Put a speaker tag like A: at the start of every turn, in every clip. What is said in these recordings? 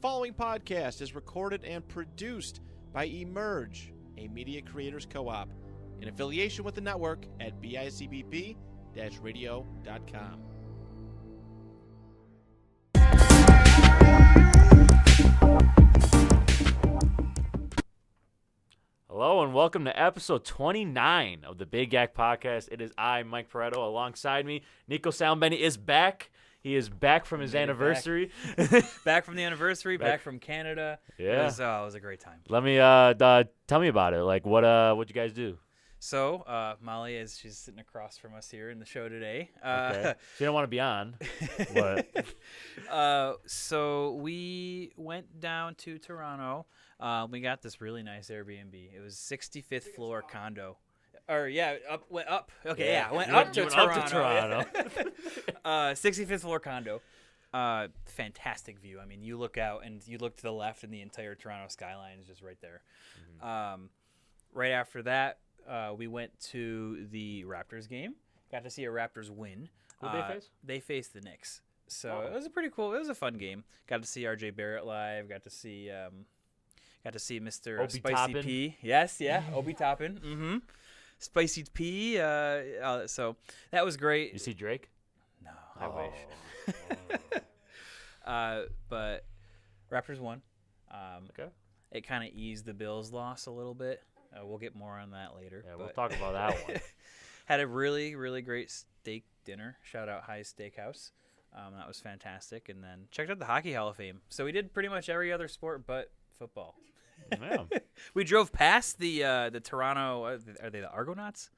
A: following podcast is recorded and produced by Emerge, a media creators co-op, in affiliation with the network at bicbp-radio.com.
B: Hello and welcome to episode 29 of the Big Yak Podcast. It is I, Mike Pareto. Alongside me, Nico Soundbenny is back. He is back from his anniversary.
C: Back from the anniversary, back from Canada.
B: Yeah.
C: It was a great time.
B: Let me tell me about it. Like what'd you guys do?
C: So Molly, she's sitting across from us here in the show today.
B: Okay. She don't want to be on. But
C: so we went down to Toronto. We got this really nice Airbnb. It was 65th floor condo. Went up. Okay, yeah, went up to Toronto. 65th floor condo. Fantastic view. I mean, you look out and you look to the left, and the entire Toronto skyline is just right there. Mm-hmm. Right after that, we went to the Raptors game. Got to see a Raptors win.
B: Who'd they face?
C: They faced the Knicks. So It was a pretty cool. It was a fun game. Got to see RJ Barrett live. Got to see Mr.
B: Obi
C: Spicy
B: Toppin.
C: P. Yes, yeah, Obi Toppin. Mm-hmm. Spicy P. So that was great.
B: You see Drake?
C: No, I wish. But Raptors won.
B: Okay.
C: It kind of eased the Bills' loss a little bit. We'll get more on that later.
B: Yeah, we'll talk about that one.
C: Had a really, really great steak dinner. Shout out High's Steakhouse. That was fantastic. And then checked out the Hockey Hall of Fame. So we did pretty much every other sport but football.
B: Yeah.
C: We drove past the Toronto. Are they the Argonauts?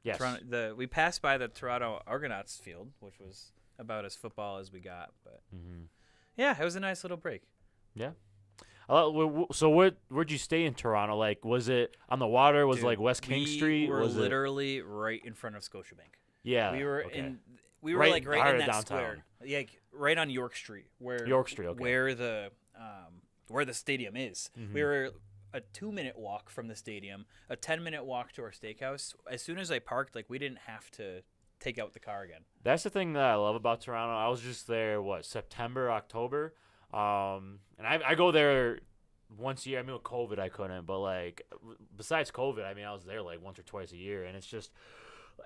B: Yes.
C: We passed by the Toronto Argonauts field, which was about as football as we got. But yeah, it was a nice little break.
B: Yeah. So where'd you stay in Toronto? Like, was it on the water? Was it like West King Street?
C: We were
B: was
C: literally right in front of Scotiabank.
B: Yeah.
C: We were
B: okay.
C: right
B: Right
C: in that
B: downtown.
C: square. Like right on York Street,
B: Okay.
C: where the stadium is.
B: Mm-hmm.
C: We were a 2-minute walk from the stadium, a 10-minute walk to our steakhouse. As soon as I parked, we didn't have to take out the car again.
B: That's the thing that I love about Toronto. I was just there, September, October? And I go there once a year. I mean, with COVID, I couldn't. But, besides COVID, I was there, once or twice a year. And it's just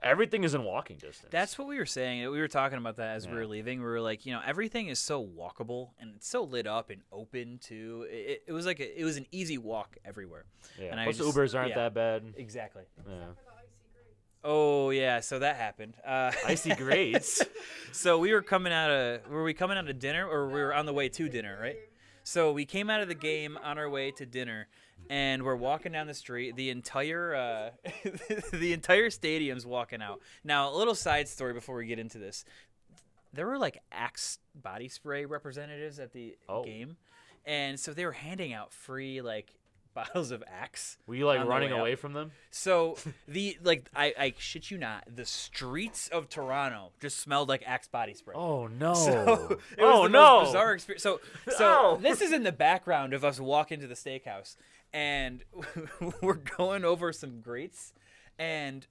B: everything is in walking distance.
C: That's what we were saying. We were talking about that as we were leaving. We were like, everything is so walkable and it's so lit up and open too. It was like it was an easy walk everywhere.
B: Yeah.
C: And
B: Plus the Ubers aren't that bad.
C: Exactly.
B: Yeah.
C: Oh yeah, so that happened.
B: Icy Greats.
C: So were we coming out of dinner, or we were on the way to dinner, right? So we came out of the game on our way to dinner, and we're walking down the street. The entire stadium's walking out. Now, a little side story before we get into this. There were Axe body spray representatives at the game, and so they were handing out free bottles of Axe.
B: Were you running away from them?
C: So I shit you not, the streets of Toronto just smelled like Axe body spray.
B: Oh no!
C: So it was the most bizarre experience. So this is in the background of us walking to the steakhouse, and we're going over some grates, and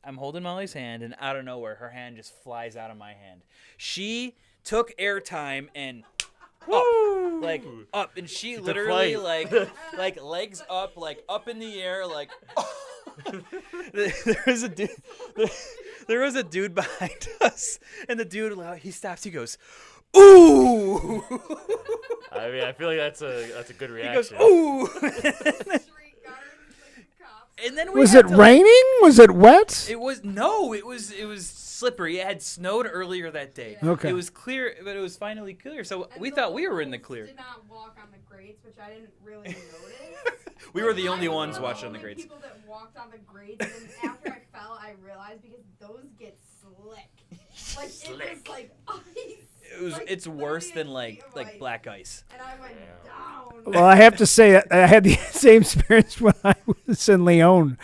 C: I'm holding Molly's hand, and out of nowhere, her hand just flies out of my hand. She took airtime and up, and she literally legs up, up in the air, there was a dude behind us, and the dude, he stops, he goes, ooh.
B: I feel like that's a good reaction.
C: He goes, ooh. And then
D: was it raining? Was it wet?
C: It was slippery. It had snowed earlier that day.
D: Okay.
C: It was clear, but it was finally clear. So we thought we were in the clear.
E: Did not walk on the grates, which I didn't really notice.
C: We were the only ones watching on the grates.
E: People that walked on the grates, and after I fell, I realized because those get slick. It was ice.
C: It's worse than black ice.
E: And I went down.
D: Well, I have to say, I had the same experience when I was in Lyon.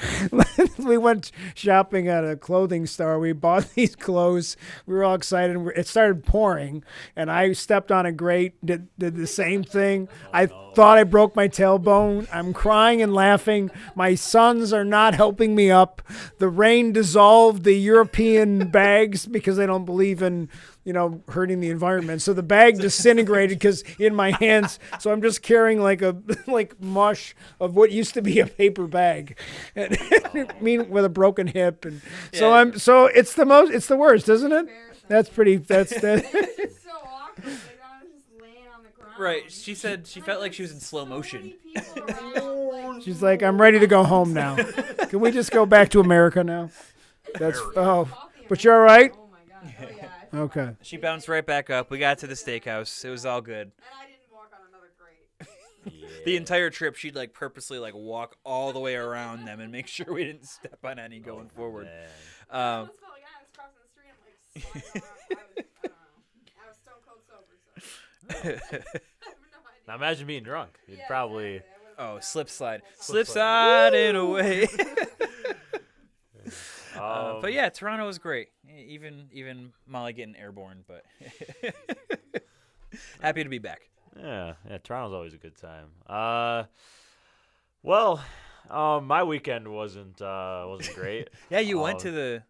D: We went shopping at a clothing store. We bought these clothes. We were all excited. It started pouring, and I stepped on a grate, did the same thing. I thought I broke my tailbone. I'm crying and laughing. My sons are not helping me up. The rain dissolved the European bags because they don't believe in hurting the environment. So the bag disintegrated because in my hands. So I'm just carrying like a mush of what used to be a paper bag, and with a broken hip, and so it's the worst, isn't it? That's pretty. That's that.
E: It was just so awkward. Like, I was just laying on the ground.
C: Right. She said she felt like she was in slow motion.
E: So many people around, like,
D: She's like, I'm ready to go home now. Can we just go back to America now? That's but you're all right.
E: oh my god. Oh yeah. I feel
D: Okay.
E: like-
C: She bounced right back up. We got to the steakhouse. It was all good.
E: And I didn't walk on another grate.
C: The entire trip, she'd like purposely like walk all the way around them and make sure we didn't step on any going forward.
B: Man.
E: I almost felt like I was crossing the street. I'm like sliding around. I was stone cold sober, so I have no idea.
B: Now imagine being drunk. You'd probably.
E: Exactly. I would've been
C: Slip slide.
B: Slip
C: Slip sliding away.
B: Um,
C: But yeah, Toronto was great. Even Molly getting airborne, but happy to be back.
B: Yeah, Toronto's always a good time. Well, my weekend wasn't great.
C: Yeah, you went to the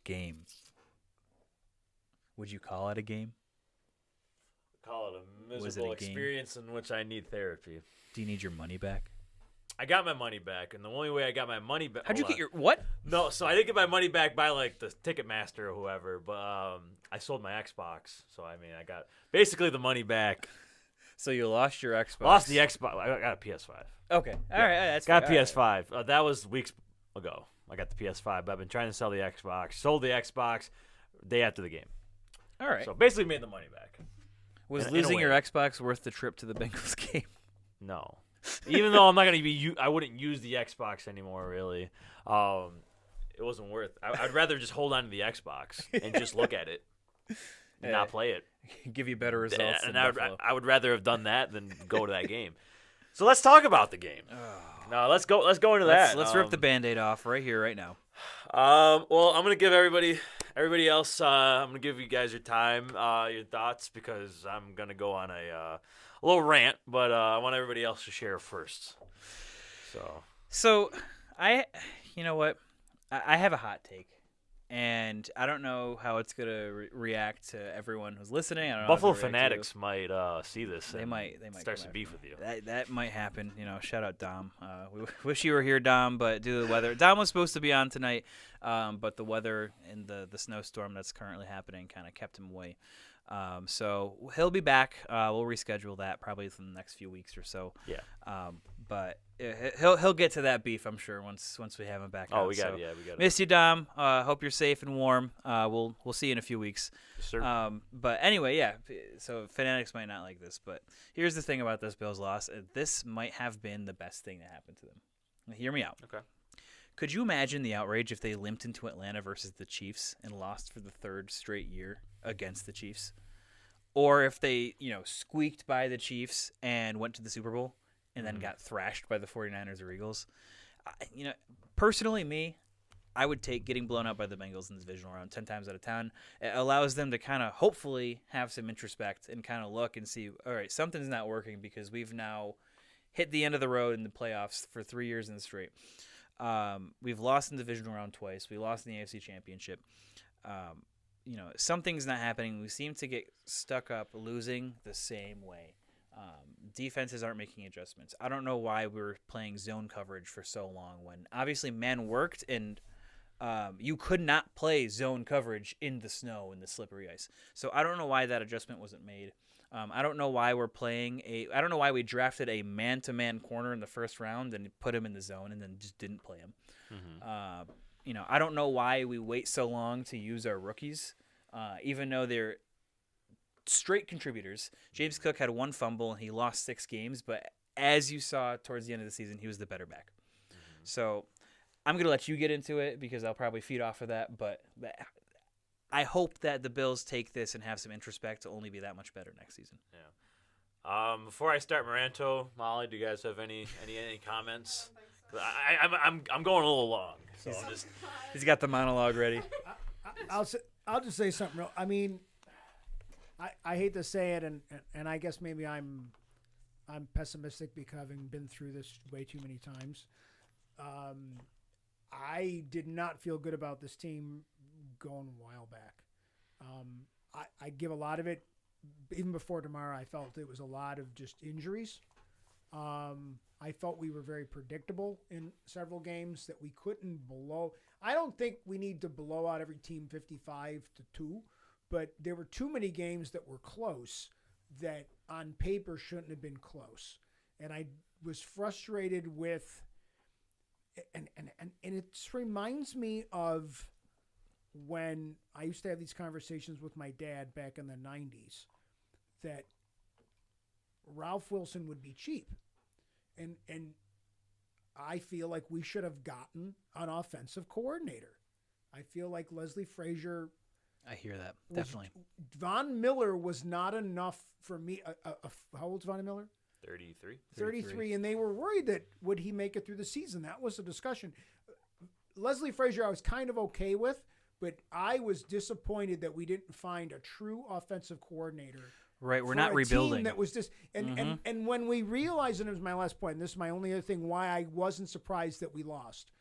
C: game. Would you call it a game?
B: Call it a
C: Was it
B: miserable
C: a game?
B: experience in which I need therapy.
C: Do you need your money back?
B: I got my money back, and the only way I got my money back.
C: How'd you get your what?
B: No, so I didn't get my money back by like the Ticketmaster or whoever, but I sold my Xbox, so I mean I got basically the money back.
C: So you lost your Xbox.
B: Lost the Xbox. I got a PS5.
C: Okay. All right. That's
B: Got a
C: fair.
B: PS5. That was weeks ago. I got the PS5, but I've been trying to sell the Xbox. Sold the Xbox day after the game.
C: All right.
B: So basically made the money back.
C: Was
B: in a
C: losing your
B: way.
C: Xbox worth the trip to the Bengals game?
B: No. Even though I'm not gonna I wouldn't use the Xbox anymore. Really, it wasn't worth. I'd rather just hold on to the Xbox and just look at it and not play it.
C: Give you better results.
B: And
C: than
B: I
C: Buffalo.
B: would rather have done that than go to that game. So let's talk about the game. No, let's go into that.
C: Let's rip the Band-Aid off right here, right now.
B: Well, I'm gonna give everybody else. I'm gonna give you guys your time, your thoughts, because I'm gonna go on a little rant, but I want everybody else to share first.
C: So, you know what? I have a hot take, and I don't know how it's gonna react to everyone who's listening. I don't know
B: Buffalo
C: how it's gonna react
B: fanatics might see this.
C: They
B: and
C: might
B: start
C: come
B: some
C: after
B: beef
C: me.
B: with you.
C: That might happen. Shout out Dom. We wish you were here, Dom, but due to the weather, Dom was supposed to be on tonight, but the weather and the snowstorm that's currently happening kind of kept him away. So he'll be back. We'll reschedule that probably in the next few weeks or so.
B: Yeah.
C: But he'll get to that beef, I'm sure, once we have him back.
B: Oh,
C: on.
B: we got
C: So,
B: it. Yeah, we got it.
C: miss you, Dom. Hope you're safe and warm. We'll see you in a few weeks.
B: Sir.
C: But anyway, yeah. So fanatics might not like this, but here's the thing about this Bills loss: this might have been the best thing that happened to them. Now, hear me out.
B: Okay.
C: Could you imagine the outrage if they limped into Atlanta versus the Chiefs and lost for the third straight year against the Chiefs? Or if they, squeaked by the Chiefs and went to the Super Bowl and then got thrashed by the 49ers or Eagles? Personally, me, I would take getting blown out by the Bengals in the divisional round 10 times out of 10. It allows them to kind of hopefully have some introspect and kind of look and see, all right, something's not working because we've now hit the end of the road in the playoffs for 3 years in the straight. We've lost in the divisional round twice. We lost in the AFC Championship. Something's not happening. We seem to get stuck up losing the same way. Defenses aren't making adjustments. I don't know why we were playing zone coverage for so long when obviously man worked and you could not play zone coverage in the snow and the slippery ice. So I don't know why that adjustment wasn't made. I don't know why I don't know why we drafted a man-to-man corner in the first round and put him in the zone and then just didn't play him. I don't know why we wait so long to use our rookies, even though they're straight contributors. James Cook had one fumble and he lost 6 games, but as you saw towards the end of the season, he was the better back. So I'm going to let you get into it because I'll probably feed off of that, but I hope that the Bills take this and have some introspect to only be that much better next season.
B: Yeah. Before I start Moranto, Molly, do you guys have any comments? I'm going a little long, so I'm just.
C: He's got the monologue ready.
D: I'll just say something real. I mean, I hate to say it, and I guess maybe I'm pessimistic because having been through this way too many times. I did not feel good about this team going a while back. I give a lot of it, even before tomorrow, I felt it was a lot of just injuries. I felt we were very predictable in several games that we couldn't blow. I don't think we need to blow out every team 55-2, but there were too many games that were close that on paper shouldn't have been close. And I was frustrated with, and it just reminds me of when I used to have these conversations with my dad back in the 90s that Ralph Wilson would be cheap. And I feel like we should have gotten an offensive coordinator. I feel like Leslie Frazier.
C: I hear that. Definitely.
D: Von Miller was not enough for me. How old's Von Miller?
B: 33.
D: 33. And they were worried that would he make it through the season? That was a discussion. Leslie Frazier I was kind of okay with, but I was disappointed that we didn't find a true offensive coordinator.
C: Right, we're not rebuilding.
D: Team that was just and when we realized, and it was my last point, and this is my only other thing why I wasn't surprised that we lost.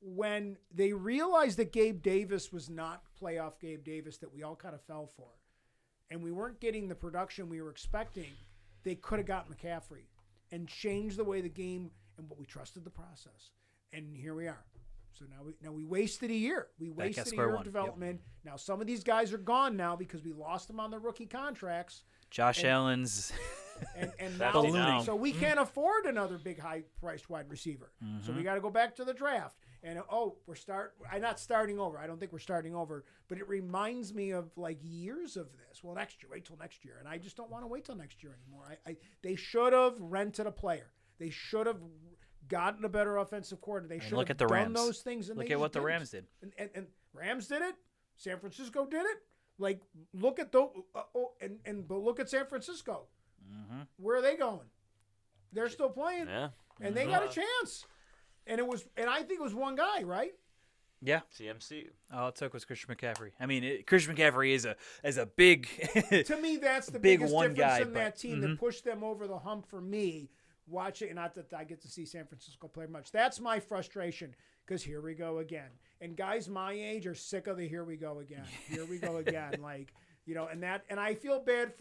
D: When they realized that Gabe Davis was not playoff Gabe Davis that we all kind of fell for, and we weren't getting the production we were expecting, they could have got McCaffrey and changed the way the game, but we trusted the process. And here we are. So now we wasted a year. We wasted a year of development. Yep. Now some of these guys are gone now because we lost them on their rookie contracts.
C: Josh Allen's
D: and now, so we can't afford another big high-priced wide receiver. Mm-hmm. So we got to go back to the draft. And I'm not starting over. I don't think we're starting over, but it reminds me of like years of this. Well, next year, wait till next year, and I just don't want to wait till next year anymore. They should have rented a player. They should have gotten a better offensive coordinator. They should have done those things. And
C: look at what the Rams did.
D: And Rams did it. San Francisco did it. Like, look at those. But look at San Francisco. Mm-hmm. Where are they going? They're still playing.
B: Yeah.
D: And they got a chance. And I think it was one guy, right?
C: Yeah.
B: CMC.
C: All it took was Christian McCaffrey. I mean, Christian McCaffrey is a big.
D: To me, that's the
C: big
D: biggest
C: one
D: difference
C: guy,
D: in that team that pushed them over the hump for me. Watching, not that I get to see San Francisco play much. That's my frustration because here we go again. And guys my age are sick of the here we go again. Here we go again. Like, and I feel bad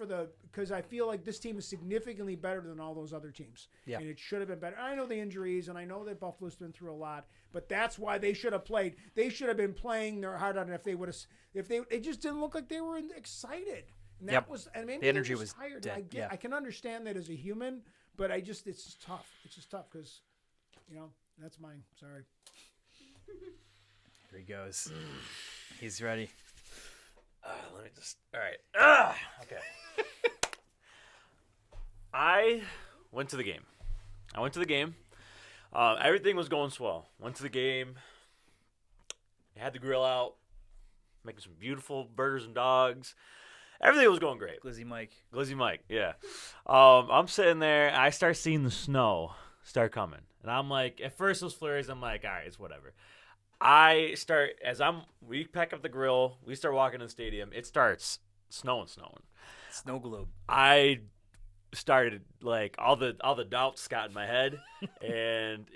D: because I feel like this team is significantly better than all those other teams.
C: Yeah.
D: And it should have been better. I know the injuries and I know that Buffalo's been through a lot, but that's why they should have played. They should have been playing their heart out if they would have, it just didn't look like they were excited. And that was, and maybe
C: the energy was
D: tired.
C: dead.
D: I can understand that as a human. But it's just tough. It's just tough because, that's mine. Sorry.
C: Here he goes. He's ready.
B: Let me just. All right. Okay. I went to the game. Everything was going swell. Went to the game. Had the grill out. Making some beautiful burgers and dogs. Everything was going great.
C: Glizzy
B: Mike, yeah. I'm sitting there, and I start seeing the snow start coming. And I'm like, at first those flurries, I'm like, all right, it's whatever. We pack up the grill, we start walking in the stadium, it starts snowing.
C: Snow globe.
B: I started, like, all the doubts got in my head, and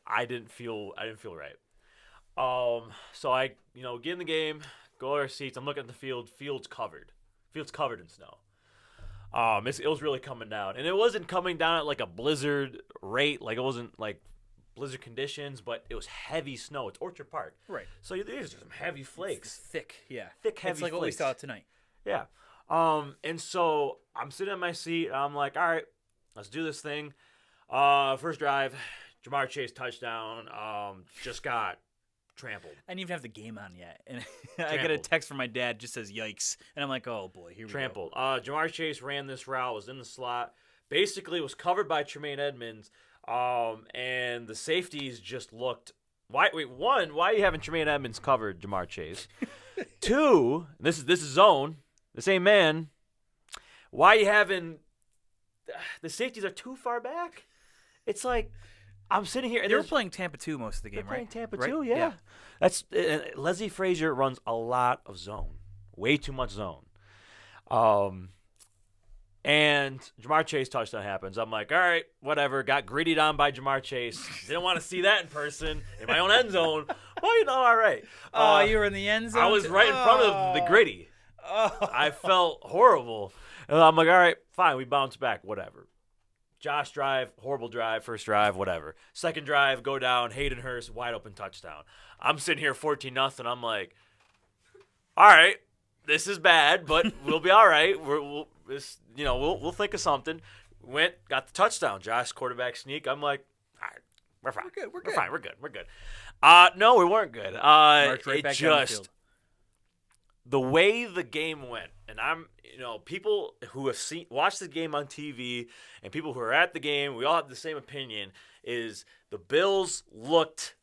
B: I didn't feel right. So I, get in the game, go to our seats. I'm looking at the field. Field's covered in snow. It was really coming down, and it wasn't coming down at like a blizzard rate. Like it wasn't like blizzard conditions, but it was heavy snow. It's Orchard Park,
C: right?
B: So there's some heavy flakes,
C: it's thick, yeah,
B: heavy.
C: It's like what we saw tonight.
B: Yeah. And so I'm sitting in my seat. I'm like, all right, let's do this thing. First drive, Jamar Chase touchdown. Just got trampled.
C: I didn't even have the game on yet, and I get a text from my dad, just says "yikes," and I'm like, "Oh boy, here we
B: go." Jamar Chase ran this route, was in the slot, basically was covered by Tremaine Edmonds, and the safeties just looked. Why are you having Tremaine Edmonds covered Jamar Chase? 2, this is zone, the same man. Why are you having the safeties are too far back? It's like. I'm sitting here. And
C: they were playing Tampa 2 most of the game, right?
B: Playing Tampa 2, yeah. That's Leslie Frazier runs a lot of zone, way too much zone. And Jamar Chase touchdown happens. I'm like, all right, whatever. Got grittied on by Jamar Chase. Didn't want to see that in person in my own end zone. Well, all right.
C: Oh, you were in the end zone.
B: I was right in front of the gritty.
C: Oh.
B: I felt horrible. And I'm like, all right, fine, we bounce back, whatever. Josh drive, horrible drive, first drive, whatever. Second drive, go down, Hayden Hurst, wide open touchdown. I'm sitting here 14-0. I'm like, all right, this is bad, but we'll be all right. We'll think of something. Went, got the touchdown. Josh quarterback sneak. I'm like, all right, we're fine.
C: We're good.
B: We're good. No, we weren't good.
C: March right back down the field.
B: The way the game went, and people who have watched the game on TV and people who are at the game, we all have the same opinion, is the Bills looked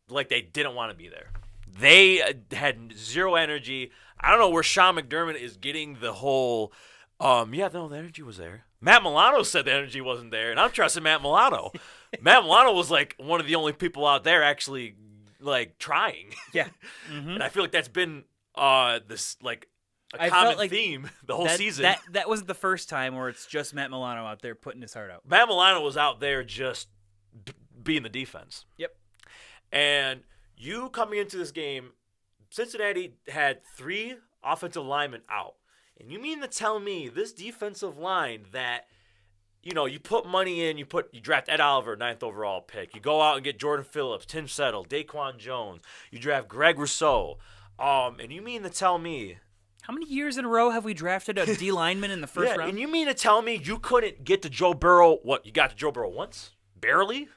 B: like they didn't want to be there. They had zero energy. I don't know where Sean McDermott is getting the whole, the energy was there. Matt Milano said the energy wasn't there, and I'm trusting Matt Milano. Matt Milano was like one of the only people out there actually like trying.
C: Yeah. Mm-hmm.
B: And I feel like that's been this like a common theme the whole season.
C: That wasn't the first time where it's just Matt Milano out there putting his heart out.
B: Matt Milano was out there just being the defense.
C: Yep.
B: And you coming into this game, Cincinnati had 3 offensive linemen out. And you mean to tell me this defensive line that, you put money in, you draft Ed Oliver, 9th overall pick. You go out and get Jordan Phillips, Tim Settle, Daquan Jones. You draft Greg Rousseau. And you mean to tell me,
C: how many years in a row have we drafted a D lineman in the first round?
B: And you mean to tell me you couldn't get to Joe Burrow? What, you got to Joe Burrow once? Barely?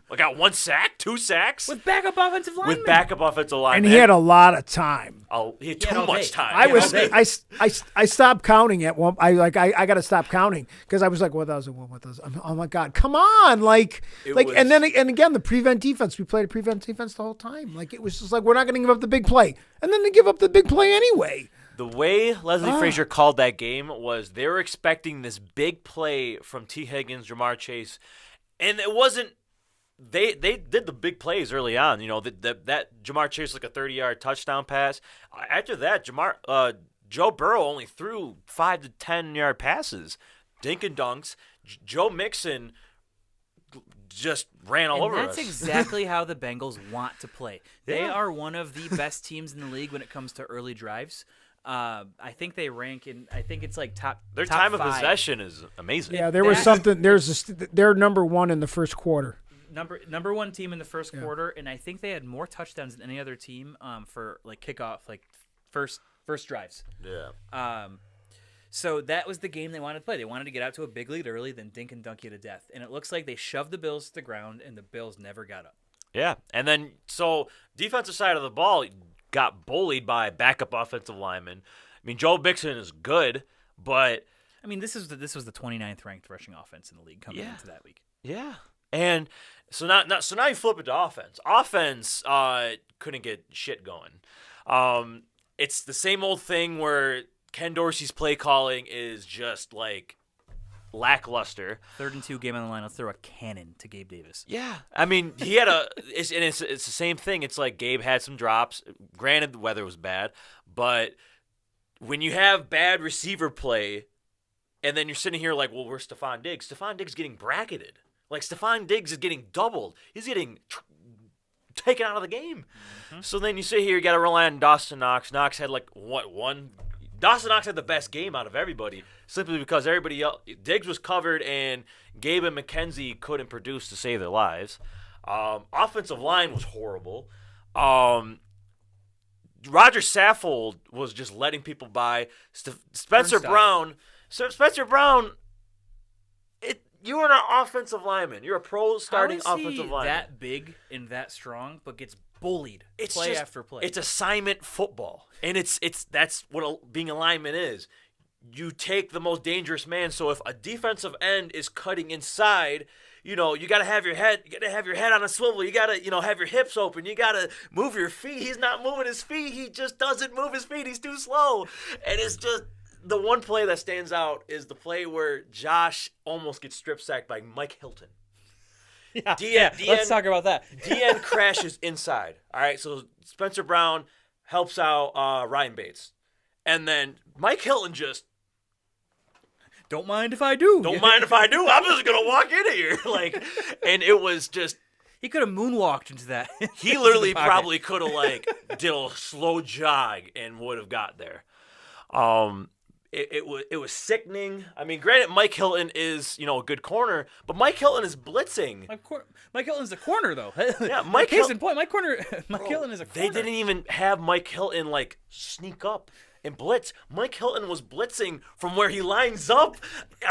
B: I got 1 sack, 2 sacks?
C: With backup offensive linemen.
D: And he had a lot of time.
B: Oh, he had too much time.
D: I stopped counting at one. I got to stop counting because I was like, 1,001. Oh my God, come on! And again, the prevent defense. We played a prevent defense the whole time. Like it was just like we're not going to give up the big play, and then they give up the big play anyway.
B: The way Leslie Frazier called that game was they were expecting this big play from T. Higgins, Jamar Chase, and it wasn't. They did the big plays early on. That Jamar Chase like a 30-yard touchdown pass. After that, Joe Burrow only threw 5 to 10-yard passes, dink and dunks. Joe Mixon just ran all over us.
C: That's exactly how the Bengals want to play. They are one of the best teams in the league when it comes to early drives. I think they rank in. I think it's like top.
B: Their
C: top
B: time
C: 5.
B: of possession is amazing.
D: Yeah, there was something. They're number 1 in the first quarter.
C: Number 1 team in the first quarter, and I think they had more touchdowns than any other team for like kickoff, like first drives.
B: Yeah.
C: So that was the game they wanted to play. They wanted to get out to a big lead early, then dink and dunk you to death. And it looks like they shoved the Bills to the ground, and the Bills never got up.
B: Yeah, and then so defensive side of the ball got bullied by backup offensive linemen. I mean, Joe Mixon is good, but
C: I mean, this was the 29th ranked rushing offense in the league coming into that week.
B: Yeah, and so now you flip it to offense. Offense couldn't get shit going. It's the same old thing where Ken Dorsey's play calling is just like lackluster.
C: 3rd and 2 game on the line. Let's throw a cannon to Gabe Davis.
B: Yeah, I mean he had it's the same thing. It's like Gabe had some drops. Granted, the weather was bad, but when you have bad receiver play, and then you're sitting here like, well, where's Stephon Diggs? Stephon Diggs is getting bracketed. Like Stephon Diggs is getting doubled. He's getting taken out of the game. Mm-hmm. So then you sit here, you got to rely on Dawson Knox. Knox had one. Dawson Knox had the best game out of everybody simply because everybody else, Diggs was covered and Gabe and McKenzie couldn't produce to save their lives. Offensive line was horrible. Roger Saffold was just letting people by. Spencer Brown. You're an offensive lineman. You're a pro starting offensive lineman.
C: That big and that strong, but gets bullied play after play.
B: It's assignment football, and that's what being a lineman is. You take the most dangerous man. So if a defensive end is cutting inside, you got to have your head. You got to have your head on a swivel. You got to have your hips open. You got to move your feet. He's not moving his feet. He just doesn't move his feet. He's too slow, and it's just. The one play that stands out is the play where Josh almost gets strip sacked by Mike Hilton.
C: Yeah, let's talk about that.
B: DN crashes inside. All right, so Spencer Brown helps out Ryan Bates. And then Mike Hilton just...
C: Don't mind if I do.
B: I'm just going to walk into here. And it was just...
C: He could have moonwalked into that.
B: He literally probably could have, did a slow jog and would have got there. It was sickening. I mean, granted, Mike Hilton is a good corner, but Mike Hilton is blitzing.
C: Mike Hilton's the corner though.
B: Yeah, Mike
C: Case
B: Hilton.
C: in point, Mike Hilton is a corner.
B: They didn't even have Mike Hilton like sneak up and blitz. Mike Hilton was blitzing from where he lines up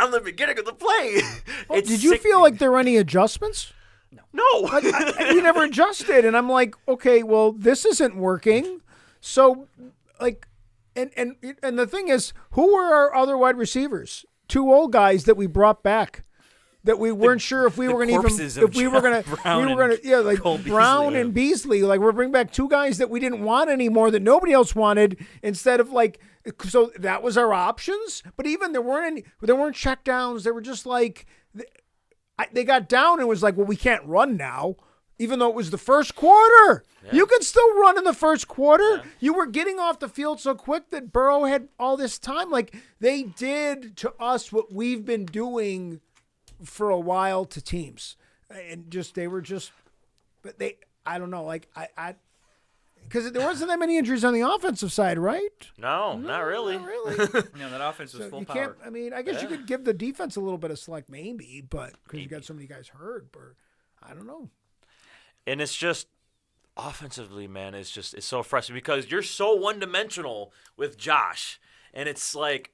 B: on the beginning of the play.
D: Well, did you feel like there were any adjustments?
B: No.
D: Like, he never adjusted, and I'm like, okay, well, this isn't working. So, like, and the thing is, who were our other wide receivers? 2 old guys that we brought back. That we weren't sure if we were going to
C: Cole
D: Brown
C: Beasley.
D: and Beasley. Like, we're bringing back 2 guys that we didn't want anymore, that nobody else wanted, instead of like, so that was our options. But even there weren't check downs. They were just like, they got down and was like, well, we can't run now, even though it was the first quarter. Yeah. You can still run in the first quarter. Yeah. You were getting off the field so quick that Burrow had all this time. Like, they did to us what we've been doing for a while to teams, and I don't know, like because there wasn't that many injuries on the offensive side, right?
B: No, not really.
C: No, that offense was full
D: you
C: power.
D: Can't, I mean, I guess you could give the defense a little bit of slack, maybe, but because you got so many guys hurt, but I don't know.
B: And it's just offensively, man, it's so frustrating because you're so one-dimensional with Josh, and it's like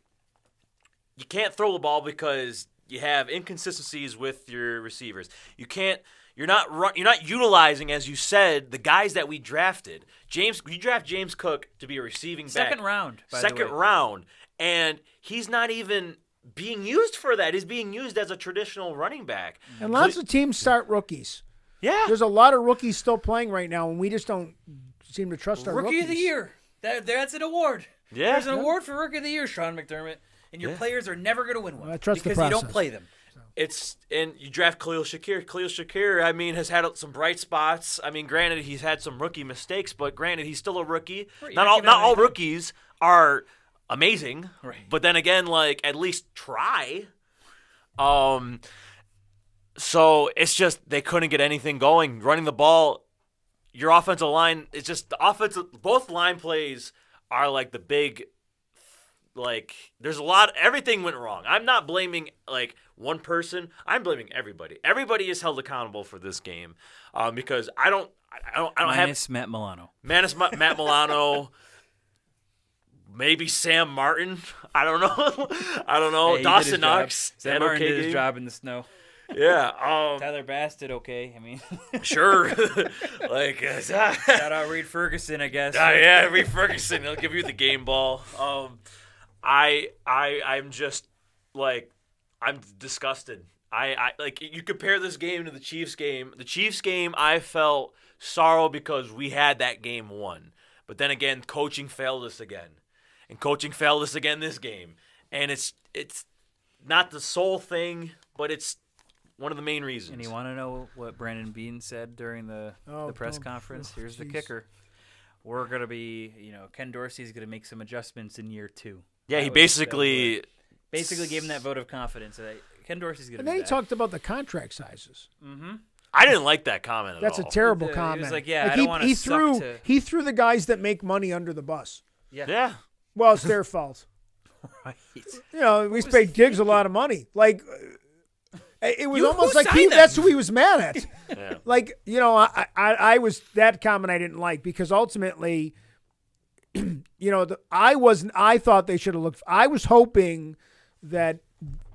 B: you can't throw the ball because you have inconsistencies with your receivers. You're not utilizing, as you said, the guys that we drafted. You draft James Cook to be a receiving back.
C: Second round, by the way.
B: Second round, and he's not even being used for that. He's being used as a traditional running back.
D: And lots of teams start rookies.
B: Yeah.
D: There's a lot of rookies still playing right now, and we just don't seem to trust our
C: Rookie
D: rookies.
C: of the Year. That's an award.
B: Yeah.
C: There's an award for Rookie of the Year, Sean McDermott. And your players are never going to win one
D: I trust the
C: because you don't
D: process.
C: play them.
B: And you draft Khalil Shakir. Khalil Shakir, I mean, has had some bright spots. I mean, granted, he's had some rookie mistakes, but granted, he's still a rookie.
C: Right,
B: Not all rookies are amazing,
C: right.
B: But then again, like, at least try. So it's just they couldn't get anything going. Running the ball, your offensive line, it's just the offensive. Both line plays are like the big. Like, there's everything went wrong. I'm not blaming, like, one person. I'm blaming everybody. Everybody is held accountable for this game because I don't
C: Minus Matt Milano.
B: Matt Milano, maybe Sam Martin. I don't know.
C: Hey,
B: Dawson Knox.
C: Sam Martin did his job in the snow.
B: Yeah.
C: Tyler Bass did okay. I mean,
B: sure. Like,
C: shout out Reed Ferguson, I guess.
B: Yeah, Reed Ferguson. He'll give you the game ball. I'm just like, I'm disgusted. I like, you compare this game to the Chiefs game. The Chiefs game, I felt sorrow because we had that game won. But then again, coaching failed us again. And coaching failed us again this game. And it's not the sole thing, but it's one of the main reasons.
C: And you want to know what Brandon Beane said during the press conference? Here's the kicker. We're going to be, Ken Dorsey's going to make some adjustments in year 2.
B: Yeah, he basically
C: gave him that vote of confidence. Ken Dorsey's going to be
D: And then he
C: back.
D: talked about the contract sizes.
C: Mm-hmm.
B: I didn't like that comment at
D: That's
B: all.
D: a terrible
C: He
D: comment.
C: was like, yeah, I don't want to suck to...
D: He threw the guys that make money under the bus.
B: Yeah.
D: Well, it's their fault.
C: Right.
D: We paid Giggs a lot of money. Like, it was
C: Who
D: almost like
C: signed them?
D: that's who he was mad at.
B: Yeah.
D: Like, I was, that comment I didn't like because ultimately, I thought they should have looked. I was hoping that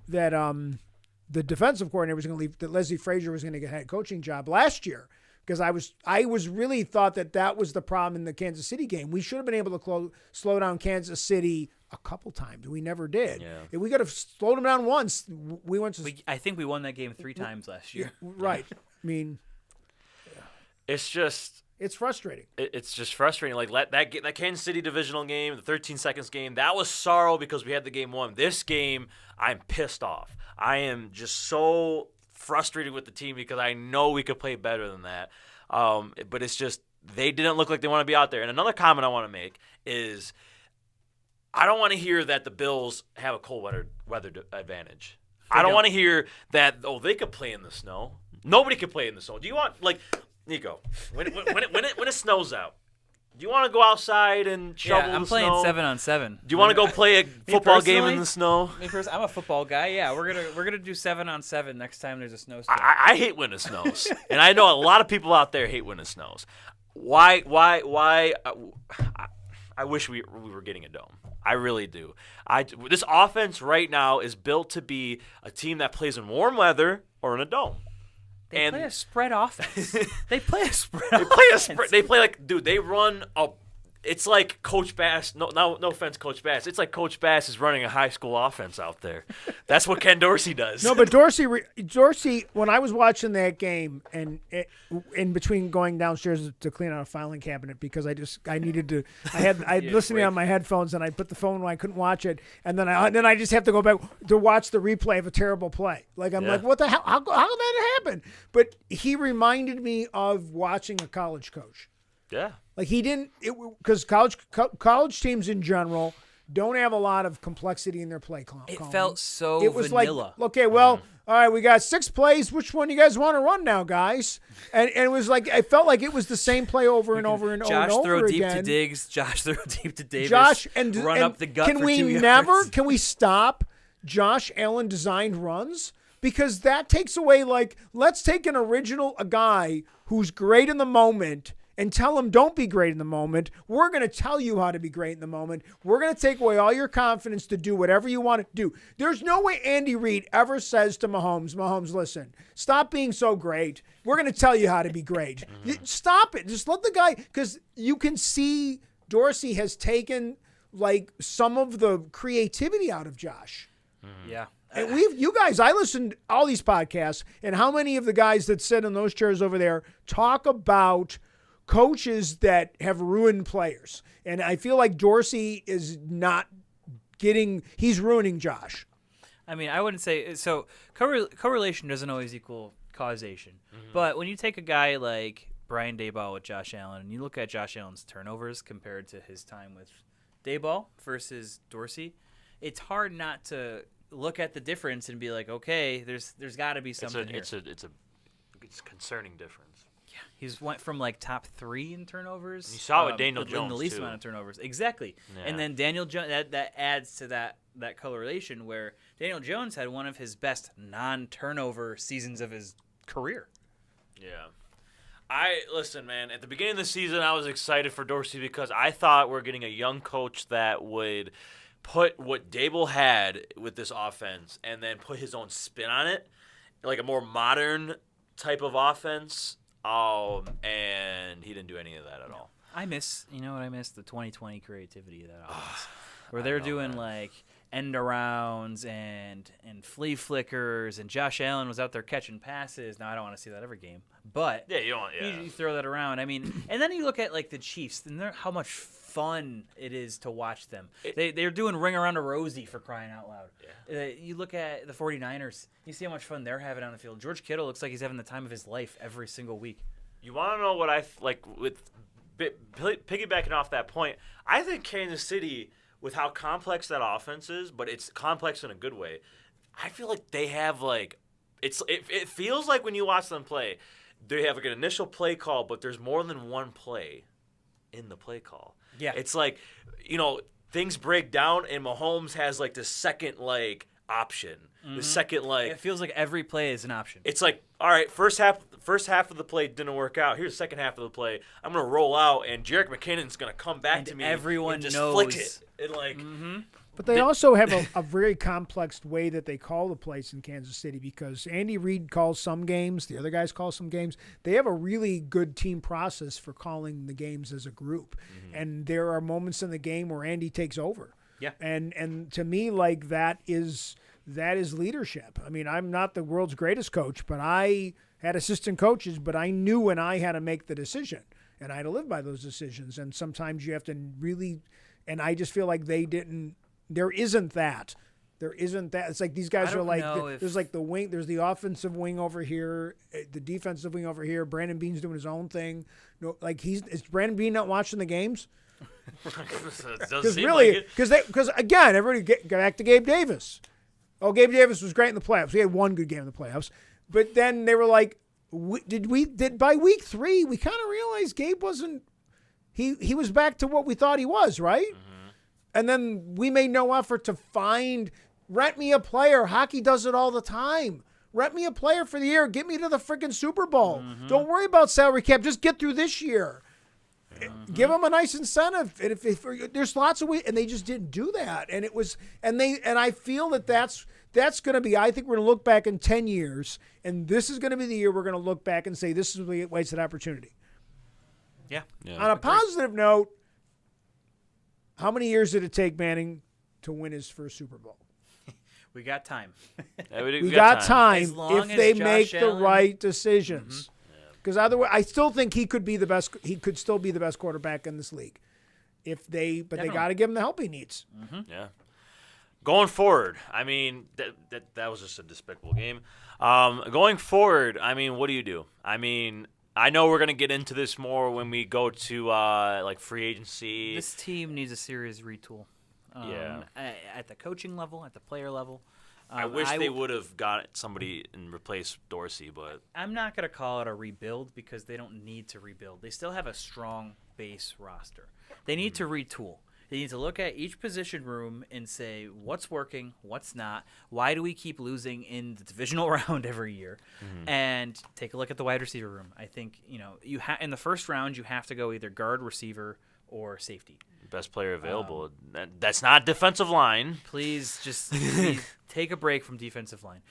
D: the defensive coordinator was going to leave, that Leslie Frazier was going to get a head coaching job last year, because I was really thought that was the problem in the Kansas City game. We should have been able to slow down Kansas City a couple times. We never did.
B: Yeah.
D: If we could have slowed them down once, we went to.
C: I think we won that game 3 times last year.
D: Right. I mean,
B: It's just.
D: it's frustrating.
B: It's just frustrating. Like, that Kansas City divisional game, the 13 seconds game, that was sorrow because we had the game won. This game, I'm pissed off. I am just so frustrated with the team because I know we could play better than that. But it's just they didn't look like they want to be out there. And another comment I want to make is I don't want to hear that the Bills have a cold weather advantage. I don't want to hear that, they could play in the snow. Nobody could play in the snow. Do you want, like, Nico, when it snows out, Do you want to go outside and shovel
C: Yeah, I'm
B: the
C: playing
B: snow?
C: 7-on-7.
B: Do you want to go play a football game in
C: personally,
B: the snow?
C: I'm a football guy. Yeah, we're gonna do 7-on-7 next time there's a snowstorm.
B: I hate when it snows, and I know a lot of people out there hate when it snows. Why? I wish we were getting a dome. I really do. This offense right now is built to be a team that plays in warm weather or in a dome.
C: They play a spread offense. They play a spread.
B: They play like, dude. They run a. It's like Coach Bass. No offense, Coach Bass. It's like Coach Bass is running a high school offense out there. That's what Ken Dorsey does.
D: No, but Dorsey, when I was watching that game and in between going downstairs to clean out a filing cabinet because I needed to. I listening on my headphones and I put the phone when I couldn't watch it, and then I just have to go back to watch the replay of a terrible play. Like I'm like, what the hell? How did that happen? But he reminded me of watching a college coach.
B: Yeah.
D: Like he didn't, because college teams in general don't have a lot of complexity in their play calling.
C: It felt so
D: It was
C: vanilla.
D: like, okay, well, all right, we got 6 plays. Which one do you guys want to run now, guys? And it was like, I felt like it was the same play over and over and over and over
C: Josh throw deep
D: again.
C: to Diggs. Josh throw deep to Davis.
D: Josh
C: run up the gut
D: can
C: for
D: we
C: 2
D: never? Can we stop Josh Allen designed runs? Because that takes away, like, let's take a guy who's great in the moment and tell him don't be great in the moment. We're going to tell you how to be great in the moment. We're going to take away all your confidence to do whatever you want to do. There's no way Andy Reid ever says to Mahomes, listen, stop being so great. We're going to tell you how to be great. Stop it. Just let the guy, because you can see Dorsey has taken like some of the creativity out of Josh.
C: Yeah.
D: And you guys, I listened to all these podcasts, and how many of the guys that sit in those chairs over there talk about coaches that have ruined players. And I feel like Dorsey is he's ruining Josh.
C: I mean, I wouldn't say so. Correlation doesn't always equal causation. But when you take a guy like Brian Daboll with Josh Allen, and you look at Josh Allen's turnovers compared to his time with Daboll versus Dorsey, it's hard not to look at the difference and be like, okay, there's got to be something here.
B: It's a concerning difference.
C: He's went from like top 3 in turnovers.
B: And you saw it with Daniel
C: in
B: Jones
C: the least
B: too.
C: amount of turnovers. Exactly.
B: Yeah.
C: And then Daniel Jones, that adds to that correlation where Daniel Jones had one of his best non-turnover seasons of his career.
B: Yeah. Listen, man, at the beginning of the season, I was excited for Dorsey because I thought we're getting a young coach that would put what Daboll had with this offense and then put his own spin on it, like a more modern type of offense. And he didn't do any of that at all.
C: I miss the 2020 creativity of that offense, where they're doing like end arounds and flea flickers, and Josh Allen was out there catching passes. Now I don't want to see that every game, but
B: Yeah, you don't. Yeah.
C: you throw that around. I mean, and then you look at like the Chiefs, and how much fun it is to watch them. They're doing ring around a Rosie for crying out loud. Yeah. You look at the 49ers, you see how much fun they're having on the field. George Kittle looks like he's having the time of his life every single week.
B: You want to know what I like with piggybacking off that point? I think Kansas City, with how complex that offense is, but it's complex in a good way. I feel like they have like it feels like when you watch them play, they have like an initial play call, but there's more than one play in the play call.
C: Yeah.
B: It's like, things break down and Mahomes has like the second like option. The second like
C: It feels like every play is an option.
B: it's like, all right, first half of the play didn't work out. Here's the second half of the play. I'm gonna roll out and Jerick McKinnon's gonna come back
C: And
B: to me.
C: everyone
B: and just
C: knows.
B: flick it. And like
D: But they also have a very complex way that they call the plays in Kansas City because Andy Reid calls some games, the other guys call some games. They have a really good team process for calling the games as a group. And there are moments in the game where Andy takes over.
C: Yeah.
D: And to me, like that is leadership. I mean, I'm not the world's greatest coach, but I had assistant coaches, but I knew when I had to make the decision. And I had to live by those decisions. And sometimes you have to really – and I just feel like they didn't – there isn't that. It's like these guys are like there's like the wing. There's the offensive wing over here, the defensive wing over here. Brandon Beane's doing his own thing. No, like is Brandon Beane not watching the games? Because really, because again, everybody get back to Gabe Davis. Oh, Gabe Davis was great in the playoffs. We had one good game in the playoffs, but then they were like, did by week 3 we kind of realized Gabe wasn't. he was back to what we thought he was, right?
B: Mm-hmm.
D: And then we made no effort to rent me a player. Hockey does it all the time. Rent me a player for the year. Get me to the freaking Super Bowl. Don't worry about salary cap. Just get through this year. Give them a nice incentive. And if there's lots of ways, and they just didn't do that. And it was, and I feel that's going to be, I think we're going to look back in 10 years, and this is going to be the year we're going to look back and say, this is a wasted opportunity.
C: Yeah.
D: On a positive note, how many years did it take Manning to win his first Super Bowl?
C: We got time.
D: We got time
C: As long
D: if
C: as
D: they
C: Josh
D: make the
C: Allen-
D: right decisions. Because otherwise, I still think he could be the best. He could still be the best quarterback in this league, but they got to give him the help he needs.
B: Yeah. Going forward, I mean, that was just a despicable game. Going forward, I mean, what do you do? I mean, I know we're going to get into this more when we go to like free agency.
C: This team needs a serious retool.
B: Yeah.
C: At the coaching level, at the player level.
B: I wish they would have got somebody and replaced Dorsey, but
C: I'm not going to call it a rebuild because they don't need to rebuild. They still have a strong base roster. They need to retool. They need to look at each position room and say what's working, what's not. Why do we keep losing in the divisional round every year? And take a look at the wide receiver room. I think you in the first round you have to go either guard, receiver, or safety.
B: best player available. That's not defensive line.
C: Please just take a break from defensive line.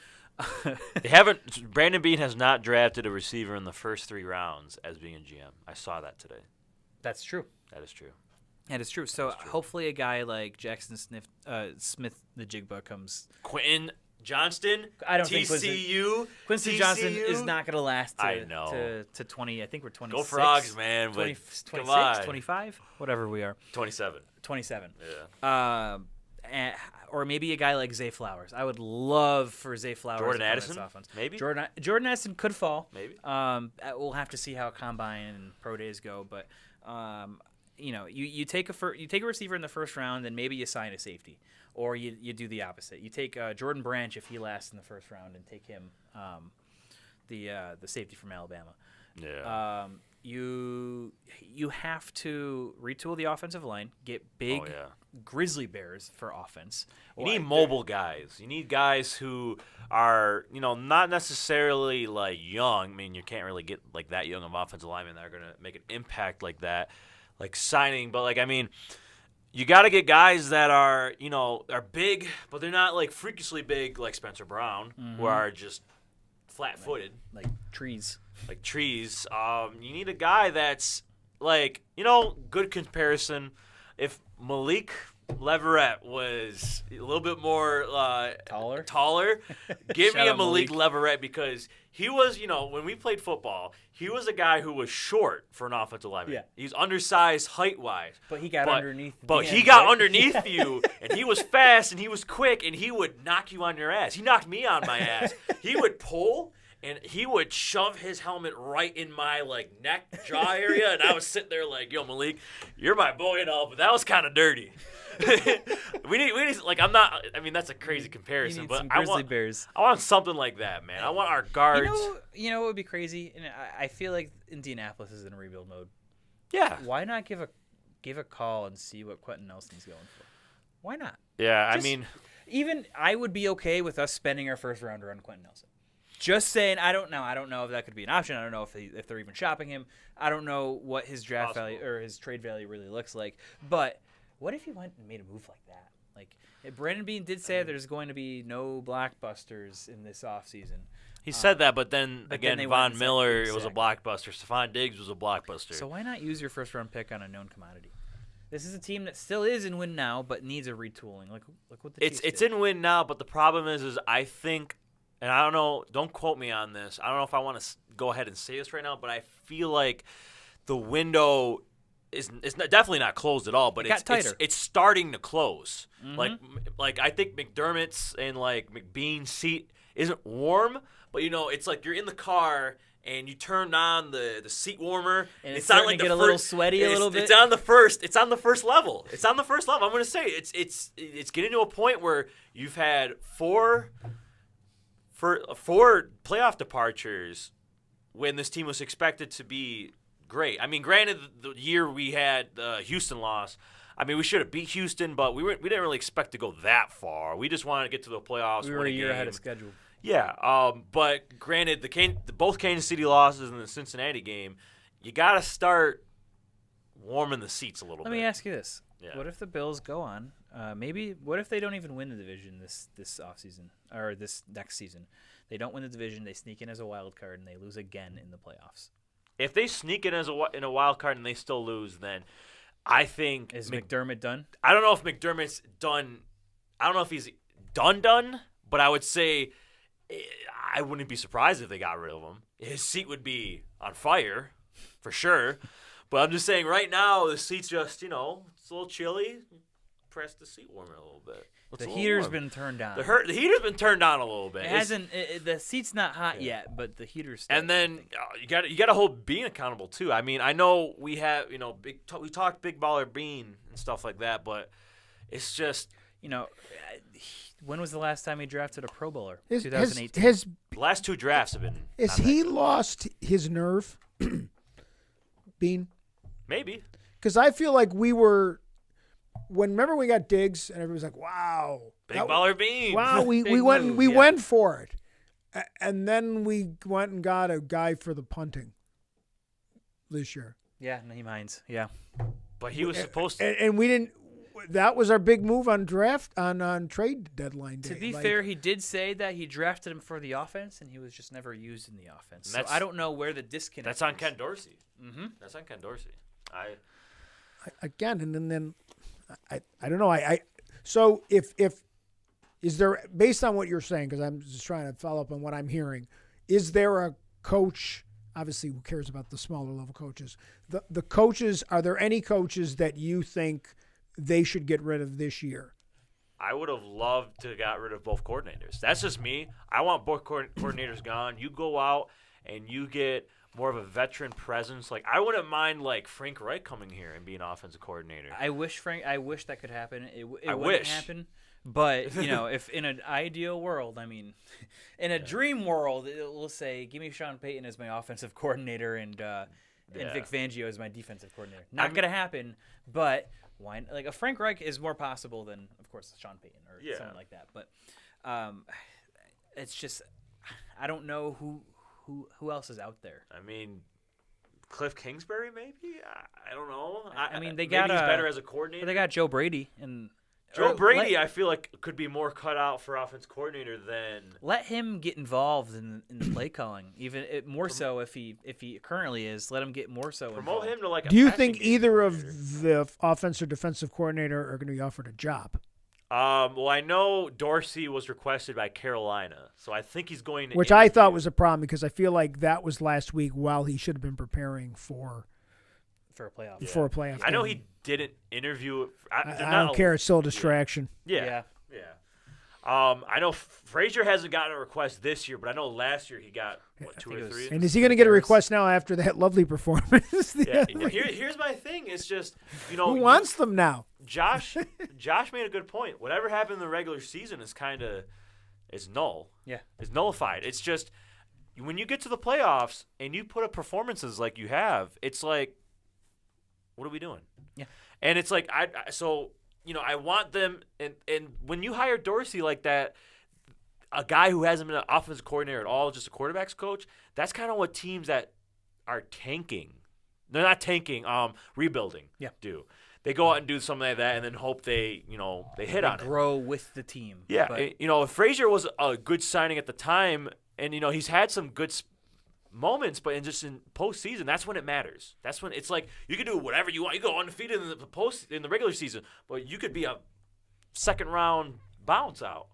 B: They haven't. Brandon Beane has not drafted a receiver in the first 3 rounds as being a GM. I saw that today.
C: That's true.
B: That is true.
C: That is true. So hopefully a guy like Jackson Smith, the Jigba, comes.
B: Quentin Johnston.
C: I don't think Quincy Johnson is not going to last.
B: I know.
C: To 20. I think we're 26.
B: Go Frogs, man.
C: 20,
B: But
C: 26,
B: come on.
C: 25, whatever we are.
B: 27.
C: 27.
B: Yeah.
C: Or maybe a guy like Zay Flowers. I would love for Zay Flowers.
B: Jordan
C: to come in
B: Addison?
C: this offense.
B: Maybe?
C: Jordan Addison could fall.
B: Maybe.
C: We'll have to see how combine and pro days go, but you take a receiver in the first round, then maybe you sign a safety, or you do the opposite. You take Jordan Branch if he lasts in the first round, and take him, the safety from Alabama.
B: Yeah.
C: You have to retool the offensive line, get big grizzly bears for offense.
B: You need mobile guys. You need guys who are, not necessarily like young. I mean, you can't really get like that young of offensive linemen that are going to make an impact like that, like signing. But you got to get guys that are, are big, but they're not like freakishly big like Spencer Brown, who are just flat-footed.
C: Like trees.
B: Like trees. You need a guy that's like, good comparison. If Malik Leverett was a little bit more taller, give me a Malik Leverett, because he was, when we played football, he was a guy who was short for an offensive lineman.
C: Yeah.
B: He's undersized height-wise.
C: But he got underneath.
B: But he got underneath you, and he was fast, and he was quick, and he would knock you on your ass. He knocked me on my ass. He would pull, and he would shove his helmet right in my neck, jaw area, and I was sitting there like, yo, Malik, you're my boy and all, but that was kind of dirty. we need I'm not, I mean, that's a crazy comparison, but I want something like that, man. I want our guards.
C: You know what would be crazy? And I feel like Indianapolis is in rebuild mode.
B: Yeah.
C: Why not give a call and see what Quentin Nelson's going for? Why not?
B: Yeah,
C: Even I would be okay with us spending our first rounder on Quentin Nelson. Just saying, I don't know if that could be an option. I don't know if they're even shopping him. I don't know what his draft value or his trade value really looks like. But what if he went and made a move like that? Brandon Beane did say there's going to be no blockbusters in this offseason.
B: He said that, but then Von Miller
C: exactly.
B: was a blockbuster. Stephon Diggs was a blockbuster.
C: So why not use your first round pick on a known commodity? This is a team that still is in win now, but needs a retooling. Look what the Chiefs
B: It's
C: did.
B: in win now, but the problem is I think. And I don't know, don't quote me on this. I don't know if I want to go ahead and say this right now, but I feel like the window is definitely not closed at all, but it's starting to close.
C: Mm-hmm.
B: Like I think McDermott's and McBean's seat isn't warm, but it's like you're in the car and you turned on the seat warmer,
C: and it's
B: not
C: starting to get a little sweaty a little bit.
B: It's on the first level. It's on the first level. I'm going to say it's getting to a point where you've had four playoff departures when this team was expected to be great. I mean, granted, the year we had Houston loss, I mean, we should have beat Houston, but we didn't really expect to go that far. We just wanted to get to the playoffs.
C: We were a year ahead of schedule.
B: Yeah, but granted, both Kansas City losses and the Cincinnati game, you got to start warming the seats a little bit.
C: Let me ask you this.
B: Yeah.
C: What if the Bills go on? What if they don't even win the division this offseason or this next season? They don't win the division. They sneak in as a wild card, and they lose again in the playoffs.
B: If they sneak in in a wild card and they still lose, then I think
C: Is McDermott done?
B: I don't know if McDermott's done. I don't know if he's done, but I would say I wouldn't be surprised if they got rid of him. His seat would be on fire, for sure. But I'm just saying right now, the seat's just, it's a little chilly. Press the seat warmer a little bit.
C: The heater's been turned on.
B: The heater's been turned on a little bit.
C: It hasn't. The seat's not hot yet, but the heater's.
B: And then you got to hold Bean accountable too. I mean, I know we have we talked Big Baller Bean and stuff like that, but it's just
C: when was the last time he drafted a Pro Bowler?
D: 2018.
B: The last 2 drafts have been.
D: Has he lost his nerve, Bean?
B: Maybe.
D: Because I feel like we were. Remember we got Diggs and everybody was like, "Wow,
B: Big Baller Bean."
D: Wow, we went for it, and then we went and got a guy for the punting this year.
C: Yeah, no, he minds. Yeah,
B: but he was supposed to,
D: and we didn't. That was our big move on draft on trade deadline day.
C: To be fair, he did say that he drafted him for the offense, and he was just never used in the offense. So I don't know where the disconnect.
B: That's on Ken Dorsey. Mm-hmm. That's on Ken Dorsey.
D: Again, and then I don't know. So if is there, based on what you're saying, because I'm just trying to follow up on what I'm hearing, is there a coach? Obviously, who cares about the smaller level coaches? The coaches, are there any coaches that you think they should get rid of this year?
B: I would have loved to got rid of both coordinators. That's just me. I want both coordinators gone. You go out and you get more of a veteran presence. Like, I wouldn't mind Frank Reich coming here and being offensive coordinator.
C: I wish that could happen. It wouldn't happen. But if in an ideal world, I mean, in a dream world, we'll say, give me Sean Payton as my offensive coordinator and Vic Fangio as my defensive coordinator. Not gonna happen, but why? Like, a Frank Reich is more possible than, of course, Sean Payton or someone like that. But it's just, I don't know who else is out there.
B: I mean, Cliff Kingsbury, maybe? I don't know.
C: I mean,
B: maybe he's better as a coordinator.
C: They got Joe Brady.
B: I feel like could be more cut out for offense coordinator than.
C: Let him get involved in the play calling, even more so if he currently is. Let him get more so.
B: Promote him to
D: Do you think either of the offensive or defensive coordinator are going to be offered a job?
B: Well, I know Dorsey was requested by Carolina, so I think he's going to.
D: Which I thought was a problem because I feel like that was last week while he should have been preparing for
C: a playoff.
D: For a playoff.
B: I know he didn't interview.
D: I don't care. It's still a distraction.
B: Yeah. I know Frazier hasn't gotten a request this year, but I know last year he got 2 or 3.
D: And is he going to get a request now after that lovely performance?
B: Here's my thing. It's just
D: who wants them now?
B: Josh made a good point. Whatever happened in the regular season is null.
C: Yeah,
B: it's nullified. It's just when you get to the playoffs and you put up performances like you have, it's like, what are we doing?
C: Yeah,
B: and it's like I want them, and when you hire Dorsey like that, a guy who hasn't been an offensive coordinator at all, just a quarterback's coach, that's kind of what teams that are tanking, they're not tanking, rebuilding, do. They go out and do something like that and then hope they hit on it.
C: Grow with the team.
B: Yeah, Frazier was a good signing at the time, and, he's had some good moments, but in postseason, that's when it matters. That's when it's like you can do whatever you want. You go undefeated in the regular season, but you could be a second round bounce out.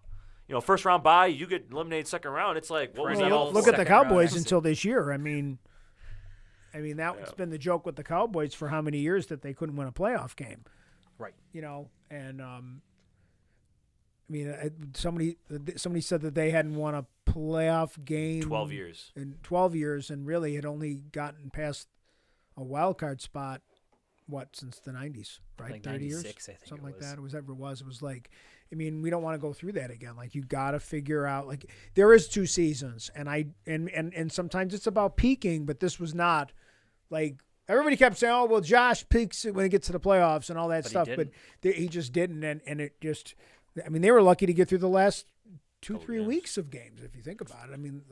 B: First round bye, you get eliminated second round. It's like, what was that all?
D: Look at the Cowboys until this year. I mean that's been the joke with the Cowboys for how many years that they couldn't win a playoff game,
C: right?
D: And somebody said that they hadn't won a playoff game
B: 12 years.
D: In 12 years, and really had only gotten past a wild card spot, since the 90s, right?
C: Like
D: 30 years,
C: I think
D: something like that. It was like, we don't want to go through that again. Like, you got to figure out, like, there is 2 seasons, and sometimes it's about peaking, but this was not like everybody kept saying, "Oh, well, Josh peaks when he gets to the playoffs and all that
C: But he
D: stuff,"
C: didn't.
D: but he just didn't, and it just. I mean, they were lucky to get through the last 2-3
B: games.
D: weeks of games, if you think about it. I mean,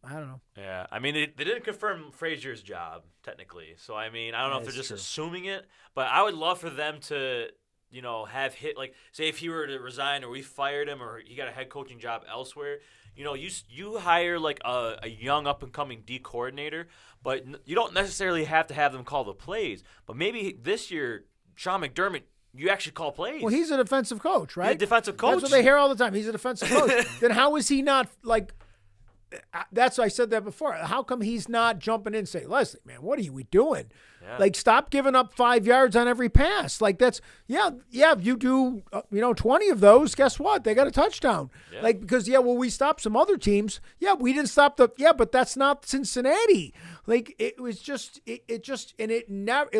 D: I don't know.
B: Yeah, I mean, they didn't confirm Frazier's job, technically. So, I mean, I don't know if they're just assuming it. But I would love for them to, have hit, like, say if he were to resign or we fired him or he got a head coaching job elsewhere, you hire, like, a young up-and-coming D coordinator, but you don't necessarily have to have them call the plays. But maybe this year, Sean McDermott, you actually call plays.
D: Well, he's a defensive coach, right?
B: He's a defensive coach.
D: That's what they hear all the time. He's a defensive coach. Then how is he not, like, that's why I said that before. How come he's not jumping in and say, Leslie, man, what are we doing?
B: Yeah.
D: Like, stop giving up 5 yards on every pass. Like, that's, you do, 20 of those, guess what? They got a touchdown.
B: Yeah.
D: Like, because, we stopped some other teams. Yeah, we didn't stop but that's not Cincinnati. Like, it was just, it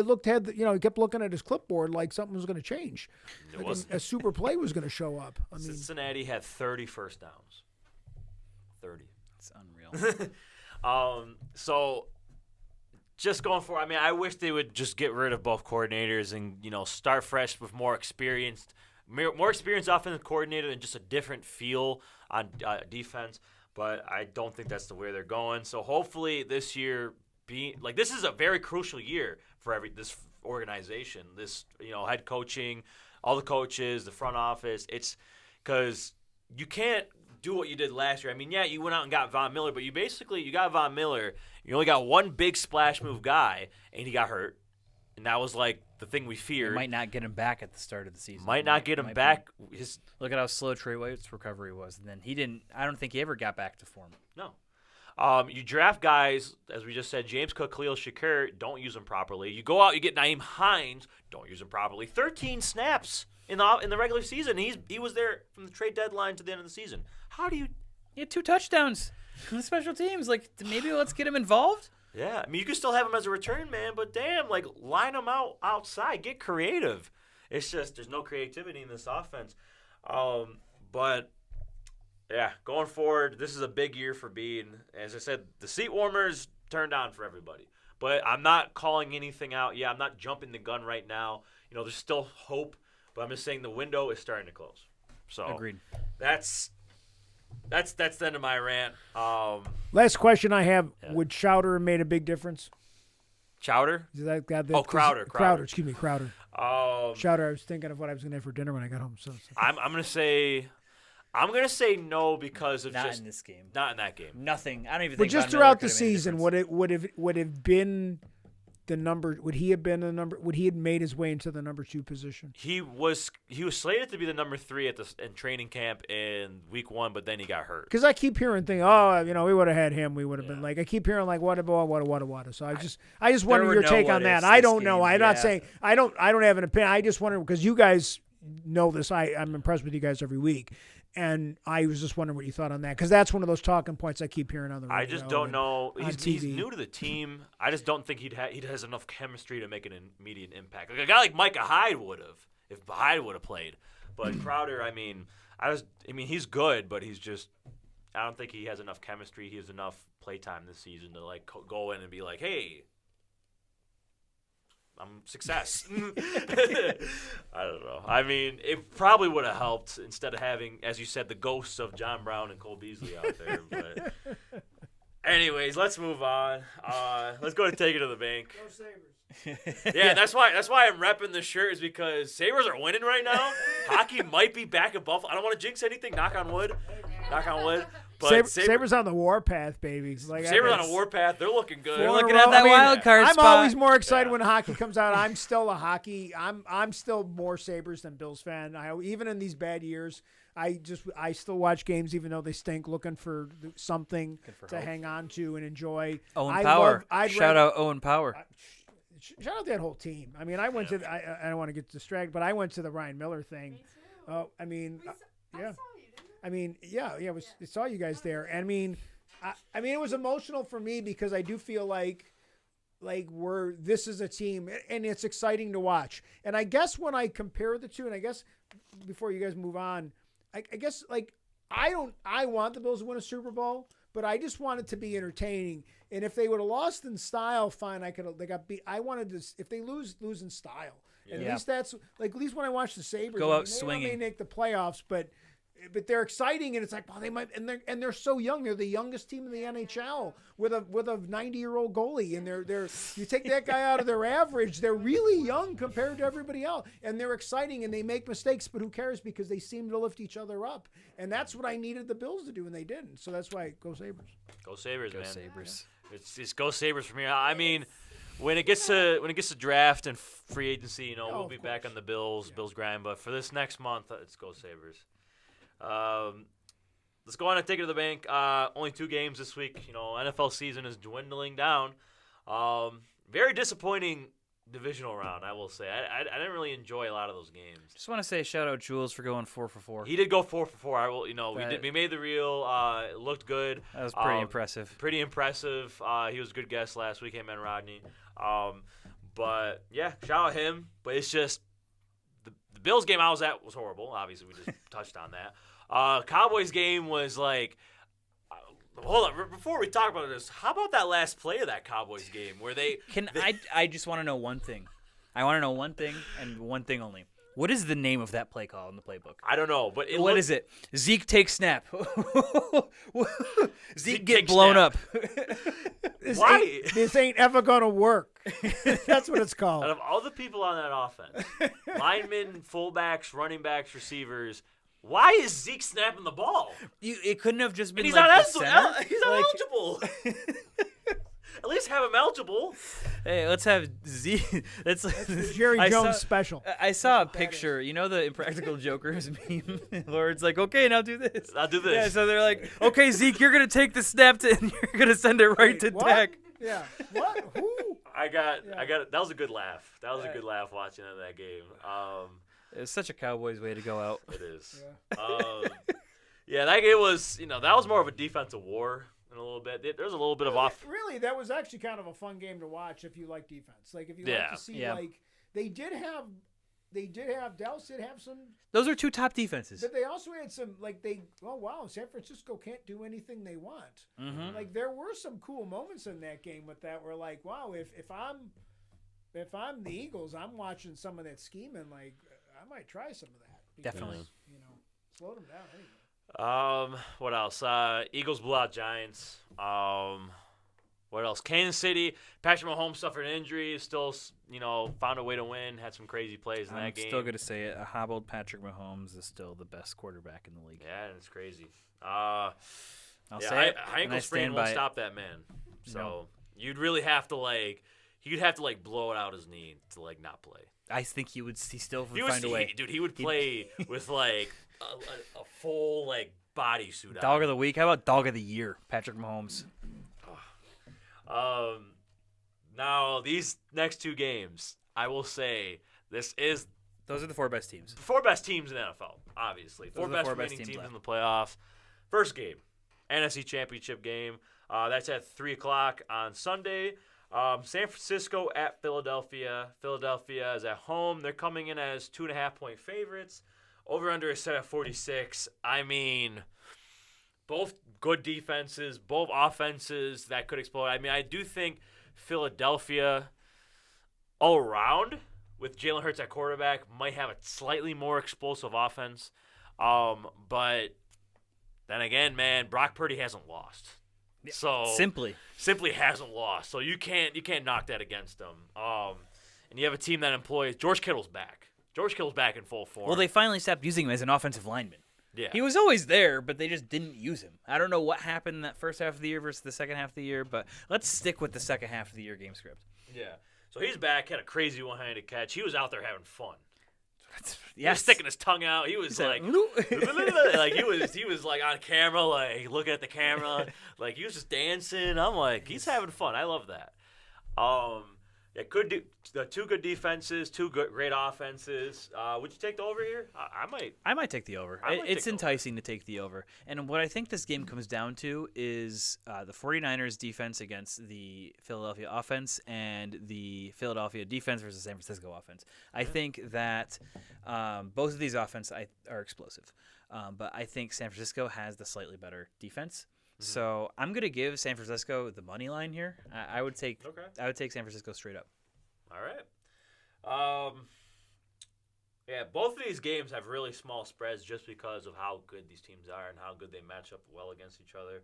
D: looked, he kept looking at his clipboard like something was going to change. Like a super play was going to show up. I mean,
B: Cincinnati had 30 first downs. 30.
C: It's unreal.
B: So just going forward, I mean, I wish they would just get rid of both coordinators and, start fresh with more experienced offensive coordinator and just a different feel on defense. But I don't think that's the way they're going. So hopefully this year, this is a very crucial year for this organization. This, head coaching, all the coaches, the front office. It's because you can't do what you did last year. I mean, yeah, you went out and got Von Miller, but you got Von Miller. You only got one big splash move guy, and he got hurt. And that was like the thing we feared.
C: You might not get him back at the start of the season.
B: Might not get him back.
C: Look at how slow Trey White's recovery was. And then he didn't. I don't think he ever got back to form.
B: No. You draft guys, as we just said, James Cook, Khalil Shakir, don't use them properly. You go out, you get Naeem Hines, don't use them properly. 13 snaps in the regular season. He was there from the trade deadline to the end of the season. How do you?
C: He had 2 touchdowns on the special teams. Like, maybe let's get him involved.
B: Yeah, I mean, you can still have him as a return man, but damn, like, line him out outside. Get creative. It's just there's no creativity in this offense. But, yeah, going forward, this is a big year for Bean. As I said, the seat warmers turned on for everybody. But I'm not calling anything out. Yeah, I'm not jumping the gun right now. There's still hope, but I'm just saying the window is starting to close. So
C: Agreed.
B: That's the end of my rant.
D: last question I have: would Chowder have made a big difference?
B: Chowder?
D: Crowder.
B: Crowder.
D: Excuse me, Crowder. Chowder. I was thinking of what I was going to have for dinner when I got home. So.
B: I'm gonna say no because of
C: Not in this game.
B: Not in that game.
C: Nothing. I don't even
D: But
C: think.
D: just
C: Von Miller
D: throughout
C: could
D: the
C: have made a
D: season,
C: difference.
D: would have been the number? Would he have been the number? Would he have made his way into the number 2 position?
B: He was slated to be the number 3 in training camp in week 1, but then he got hurt.
D: Because I keep hearing things. Oh, we would have had him. We would have been like. I keep hearing like what. So I just wonder
C: were
D: your
C: no
D: take on
C: what
D: that.
C: ifs
D: I
C: this
D: don't know.
C: game,
D: I'm not
C: yeah.
D: saying I don't have an opinion. I just wonder because you guys know this. I'm impressed with you guys every week. And I was just wondering what you thought on that because that's one of those talking points I keep hearing on the radio.
B: I just don't know.
D: on
B: He's
D: TV.
B: new to the team. I just don't think he has enough chemistry to make an immediate impact. Like a guy like Micah Hyde would have if Hyde would have played. But Crowder, I mean, he's good, but he's just. I don't think he has enough chemistry. He has enough playtime this season to like go in and be like, hey. I'm success. I don't know. I mean, it probably would have helped instead of having, as you said, the ghosts of John Brown and Cole Beasley out there. But anyways, let's move on. Let's go to Take It to the Bank.
D: Go Sabres.
B: Yeah, that's why I'm repping the shirt is because Sabres are winning right now. Hockey might be back at Buffalo. I don't want to jinx anything. Knock on wood. Knock on wood. But
D: Sabres on the warpath, baby. Like,
B: Sabres on a warpath. They're looking good.
C: They're looking at that wild card
D: I'm
C: spot.
D: always more excited when hockey comes out. I'm still I'm still more Sabres than Bills fan. Even in these bad years, I still watch games even though they stink, looking for something to hang on to and enjoy.
C: Owen Power. Shout out Owen Power.
D: Shout out that whole team. I mean, I went to. I don't want to get distracted, but I went to the Ryan Miller thing.
E: Me too.
D: Oh, I mean,
E: I
D: yeah.
E: saw you, didn't I?
D: I mean, yeah, I saw you guys there. And I mean, it was emotional for me because I do feel like this is a team and it's exciting to watch. And I guess when I compare the two, and I guess before you guys move on, I guess like I want the Bills to win a Super Bowl, but I just want it to be entertaining. And if they would have lost in style, fine. They got beat. I wanted to. If they lose in style. At least that's like, at least when I watch the Sabres,
C: Go out
D: they
C: swinging.
D: may make the playoffs, but they're exciting, and it's like, well, they might, and they're so young. They're the youngest team in the NHL with a 90-year-old goalie, and they're you take that guy out of their average, they're really young compared to everybody else, and they're exciting, and they make mistakes, but who cares, because they seem to lift each other up, and that's what I needed the Bills to do, and they didn't. So that's why go Sabres.
B: Go Sabres, man.
C: Go Sabres.
B: It's go Sabres from here. I mean, when it gets to draft and free agency, you know, we'll be back on the Bills grind. But for this next month, it's go Sabres. Let's go on and take it to the bank. Only 2 games this week. You know, NFL season is dwindling down. Very disappointing divisional round, I will say. I didn't really enjoy a lot of those games.
C: Just want to say shout out Jules for going 4 for 4.
B: He did go 4 for 4. I will, you know, we made the reel. It looked good.
C: That was pretty impressive.
B: Pretty impressive. He was a good guest last week, him and Rodney. But yeah, shout out him. But it's just the Bills game I was at was horrible. Obviously, we just touched on that. Cowboys game was like. Hold on, before we talk about this, how about that last play of that Cowboys game where
C: I just want to know one thing. I want to know one thing and one thing only. What is the name of that play call in the playbook?
B: I don't know, but
C: what is it? Zeke takes snap. Zeke get
B: takes
C: blown
B: snap.
C: up.
D: This ain't ever gonna work. That's what it's called.
B: Out of all the people on that offense, linemen, fullbacks, running backs, receivers, why is Zeke snapping the ball?
C: It couldn't have just been.
B: And he's
C: like
B: not
C: the center.
B: he's not eligible. At least have him eligible.
C: Hey, let's have Zeke. That's
D: Jerry Jones special.
C: I saw a picture. You know the Impractical Jokers meme where it's like, okay, now do this.
B: I'll do this.
C: Yeah, so they're like, okay, Zeke, you're gonna take the snap and you're gonna send it right to
D: what?
C: Dak.
D: Yeah. What? Who?
B: I got. That was a good laugh. That was a good laugh watching that game.
C: It's such a Cowboys way to go out.
B: It is. Yeah, that game was. You know, that was more of a defensive war in a little bit. There's a little bit of off.
D: Really, that was actually kind of a fun game to watch if you like defense. Like if you like to see like they did have Dallas did have some.
C: Those are 2 top defenses.
D: But they also had some San Francisco can't do anything they want.
C: Mm-hmm.
D: Like there were some cool moments in that game with that where like, wow, if I'm the Eagles, I'm watching some of that scheming, like I might try some of that. Because,
C: Definitely.
D: You know, slow them down anyway.
B: What else? Eagles blew out Giants. What else? Kansas City. Patrick Mahomes suffered an injury. Still, you know, found a way to win. Had some crazy plays in that game.
C: I'm still going to say it. A hobbled Patrick Mahomes is still the best quarterback in the league.
B: Yeah, it's crazy. I'll
C: say it.
B: Ankle sprain won't stop that man. So you'd really have to he'd have to blow it out his knee to not play.
C: I think he still would find a way.
B: Dude, he would play with a full bodysuit on.
C: Dog of the week. How about dog of the year? Patrick Mahomes.
B: Now these next 2 games, I will say those
C: are the 4 best teams.
B: 4 best teams in the NFL, obviously. 4 best remaining teams in the playoffs. First game, NFC Championship game. That's at 3:00 on Sunday. San Francisco at Philadelphia. Philadelphia is at home. They're coming in as 2.5-point favorites. Over-under is set at 46. I mean, both good defenses, both offenses that could explode. I mean, I do think Philadelphia all around with Jalen Hurts at quarterback might have a slightly more explosive offense. But then again, man, Brock Purdy hasn't lost. So
C: simply
B: hasn't lost. So you can't knock that against them. And you have a team that employs George Kittle's back. George Kittle's back in full form.
C: Well, they finally stopped using him as an offensive lineman.
B: Yeah.
C: He was always there, but they just didn't use him. I don't know what happened in that first half of the year versus the second half of the year, but let's stick with the second half of the year game script.
B: Yeah. So he's back, had a crazy one-handed catch. He was out there having fun.
C: He
B: was sticking his tongue out. He was like he was on camera, looking at the camera, he was just dancing. I'm like, he's having fun. I love that. The 2 good defenses, 2 great offenses. Would you take the over here? I
C: might take the over. It's enticing to take the over. And what I think this game comes down to is the 49ers defense against the Philadelphia offense and the Philadelphia defense versus San Francisco offense. I think that both of these offenses are explosive. But I think San Francisco has the slightly better defense. So I'm gonna give San Francisco the money line here. I would take San Francisco straight up.
B: All right. Yeah, both of these games have really small spreads just because of how good these teams are and how good they match up well against each other.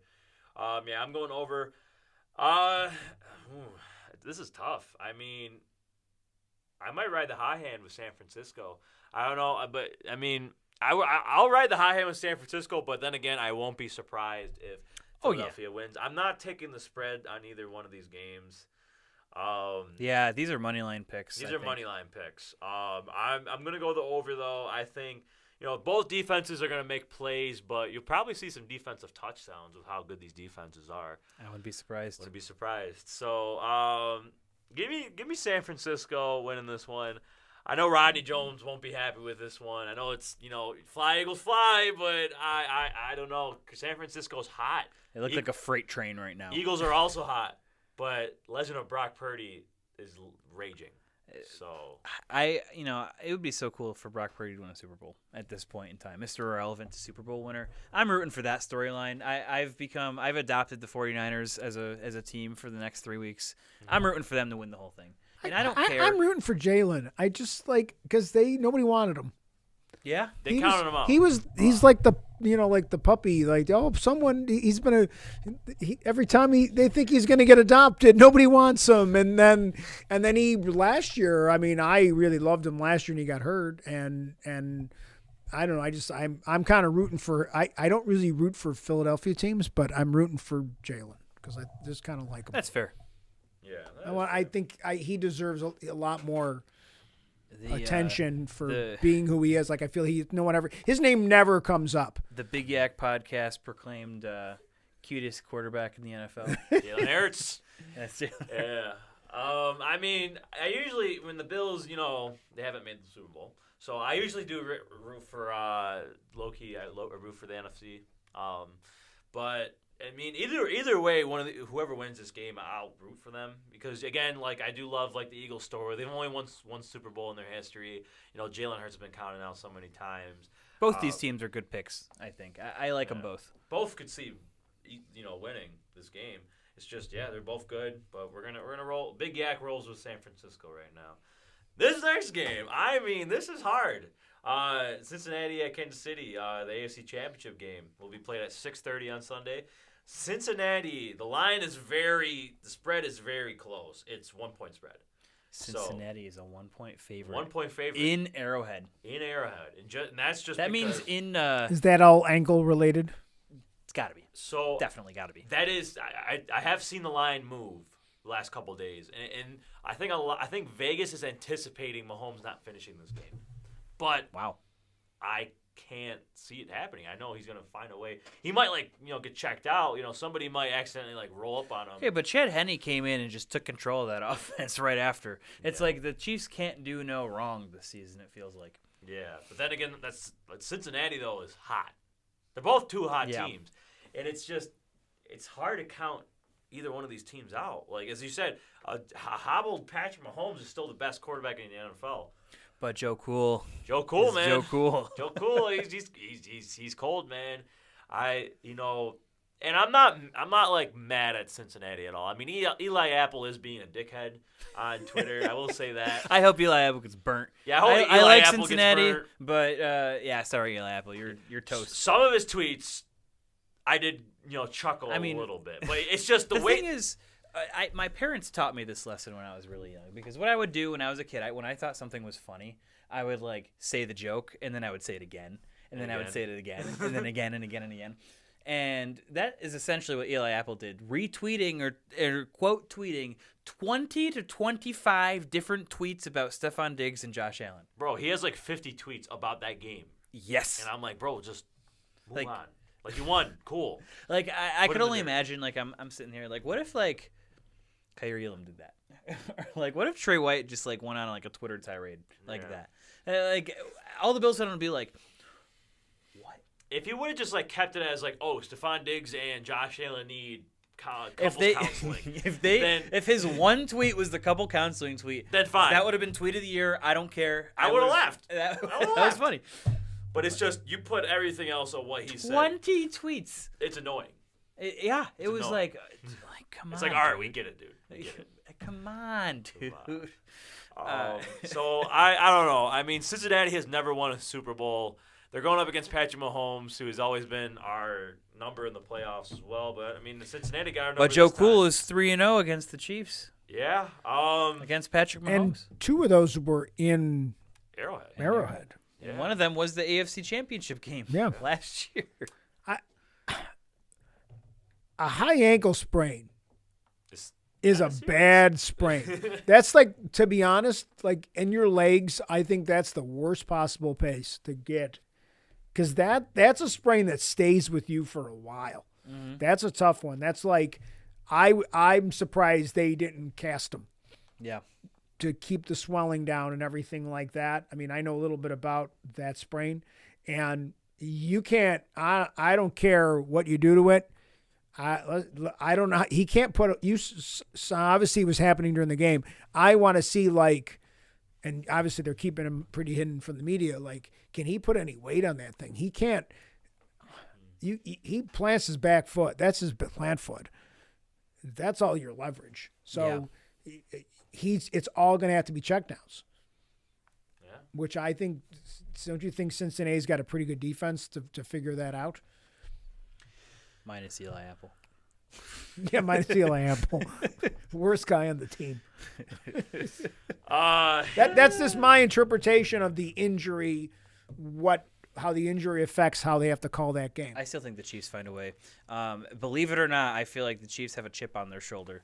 B: Yeah, I'm going over. This is tough. I mean, I might ride the high hand with San Francisco. I don't know, but I mean, I'll ride the high hand with San Francisco, but then again, I won't be surprised if Philadelphia wins. I'm not taking the spread on either one of these games.
C: Yeah, these are money line picks.
B: These are money line picks. I'm gonna go the over though. I think both defenses are gonna make plays, but you'll probably see some defensive touchdowns with how good these defenses are.
C: I wouldn't be surprised.
B: So give me San Francisco winning this one. I know Rodney Jones won't be happy with this one. I know it's fly Eagles fly, but I don't know. San Francisco's hot.
C: They look like a freight train right now.
B: Eagles are also hot. But Legend of Brock Purdy is raging. So
C: it would be so cool for Brock Purdy to win a Super Bowl at this point in time. Mr. Irrelevant Super Bowl winner. I'm rooting for that storyline. I've adopted the 49ers as a team for the next 3 weeks. Mm-hmm. I'm rooting for them to win the whole thing. And I don't care.
D: I'm rooting for Jalen. I just because nobody wanted him.
C: Yeah,
B: they counted him out.
D: He's like the like the puppy. Like every time they think he's gonna get adopted, nobody wants him. And then he last year. I mean, I really loved him last year, and he got hurt. And I don't know. I'm kind of rooting for. I don't really root for Philadelphia teams, but I'm rooting for Jalen because I just kind of like him.
C: That's fair.
B: Yeah,
D: I think he deserves a lot more attention for being who he is. Like, I feel his name never comes up.
C: The Big Yak podcast proclaimed cutest quarterback in the NFL.
B: Jalen Hurts.
C: That's it.
B: Yeah. I mean, I usually when the Bills, they haven't made the Super Bowl, so I usually do root for low-key. I root for the NFC. But I mean, either way, whoever wins this game, I'll root for them because again, I do love the Eagles story. They've only won one Super Bowl in their history. Jalen Hurts has been counted out so many times.
C: Both these teams are good picks. I think I like them both.
B: Both could see, winning this game. It's just they're both good, but we're gonna roll. Big Yak rolls with San Francisco right now. This next game, I mean, this is hard. Cincinnati at Kansas City, the AFC Championship game will be played at 6:30 on Sunday. Cincinnati, the spread is very close. It's 1 point spread.
C: Cincinnati is a 1 point favorite.
B: 1 point favorite.
C: In Arrowhead.
B: And that's just
C: that
B: because
C: means
D: is that all ankle related?
C: It's got to be.
B: So
C: definitely got to be.
B: That is, I have seen the line move the last couple of days, and I think Vegas is anticipating Mahomes not finishing this game, but
C: wow,
B: I can't see it happening. I know he's gonna find a way. He might get checked out. Somebody might accidentally roll up on him.
C: Okay, but Chad Henne came in and just took control of that offense right after. It's like the Chiefs can't do no wrong this season. It feels like.
B: Yeah, but then again, Cincinnati though is hot. They're both two hot teams, and it's hard to count either one of these teams out. Like as you said, a hobbled Patrick Mahomes is still the best quarterback in the NFL.
C: But Joe Cool,
B: man.
C: Joe Cool,
B: he's cold, man. And I'm not mad at Cincinnati at all. I mean, Eli Apple is being a dickhead on Twitter. I will say that.
C: I hope Eli Apple gets burnt.
B: Yeah,
C: I like Apple Cincinnati, but sorry, Eli Apple, you're toast.
B: Some of his tweets, I did chuckle a little bit, but it's just the way.
C: Thing is. My parents taught me this lesson when I was really young because what I would do when I was a kid, when I thought something was funny, I would say the joke and then I would say it again and then I would say it again and then again and again and again. And that is essentially what Eli Apple did, retweeting or quote tweeting 20 to 25 different tweets about Stephon Diggs and Josh Allen.
B: Bro, he has 50 tweets about that game.
C: Yes.
B: And I'm like, bro, just move on. You won, cool.
C: I could only imagine I'm sitting here what if Kyrie Elam did that? What if Trey White just went on a Twitter tirade that? All the Bills fans would be like, what?
B: If he would have just kept it as Stephon Diggs and Josh Allen need couples counseling.
C: If his one tweet was the couple counseling tweet,
B: then fine.
C: That would have been tweet of the year. I don't care.
B: I would have laughed.
C: That was funny.
B: But it's just you put everything else on what he said.
C: 20 tweets.
B: It's annoying.
C: It was
B: annoying.
C: like come on.
B: It's like, all right, we get it, dude. We get it.
C: Come on, dude.
B: Come So I don't know. I mean, Cincinnati has never won a Super Bowl. They're going up against Patrick Mahomes, who has always been our number in the playoffs as well. But I mean, the Cincinnati got our number.
C: But Joe
B: this
C: Cool
B: time.
C: is 3-0 against the Chiefs.
B: Yeah.
C: Against Patrick Mahomes.
D: And 2 of those were in
B: Arrowhead.
D: Arrowhead.
B: Yeah.
C: And one of them was the AFC Championship game last year.
D: A high ankle sprain
B: It's-
D: is a bad sprain. That's like, to be honest, like in your legs, I think that's the worst possible pace to get. Because that's a sprain that stays with you for a while.
C: Mm-hmm.
D: That's a tough one. That's like, I'm surprised they didn't cast him
C: Yeah.
D: to keep the swelling down and everything like that. I mean, I know a little bit about that sprain. And you can't, I don't care what you do to it. I don't know. He can't put so obviously it was happening during the game. I want to see and obviously they're keeping him pretty hidden from the media. Like, can he put any weight on that thing? He can't. He plants his back foot. That's his plant foot. That's all your leverage. So it's all going to have to be checkdowns.
B: Yeah.
D: Which I think. Don't you think Cincinnati's got a pretty good defense to figure that out?
C: Minus Eli Apple.
D: Yeah, minus Eli Apple. Worst guy on the team. That's just my interpretation of the injury, how the injury affects how they have to call that game.
C: I still think the Chiefs find a way. Believe it or not, I feel like the Chiefs have a chip on their shoulder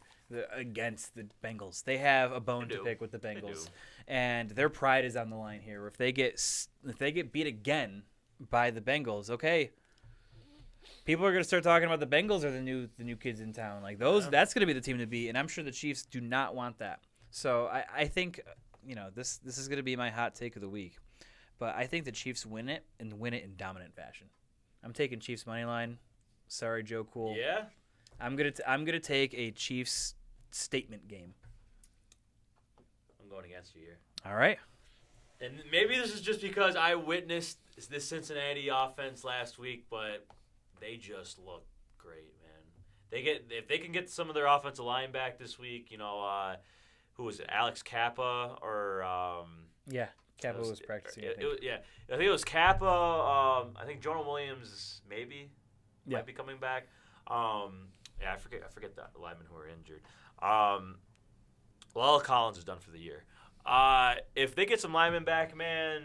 C: against the Bengals. They have a bone to pick with the Bengals, and their pride is on the line here. If they get beat again by the Bengals, okay, people are going to start talking about the Bengals are the new kids in town. Like those, that's going to be the team to beat, and I'm sure the Chiefs do not want that. So I think this is going to be my hot take of the week. But I think the Chiefs win it and win it in dominant fashion. I'm taking Chiefs money line. Sorry, Joe Cool.
B: Yeah.
C: I'm gonna take a Chiefs statement game.
B: I'm going against you here.
C: All right.
B: And maybe this is just because I witnessed this Cincinnati offense last week, but they just look great, man. If they can get some of their offensive line back this week, who was it, Alex Kappa or
C: Yeah, Kappa was practicing.
B: I think it was Kappa. I think Jonah Williams might be coming back. I forget the linemen who are injured. La'el Collins is done for the year. If they get some linemen back, man,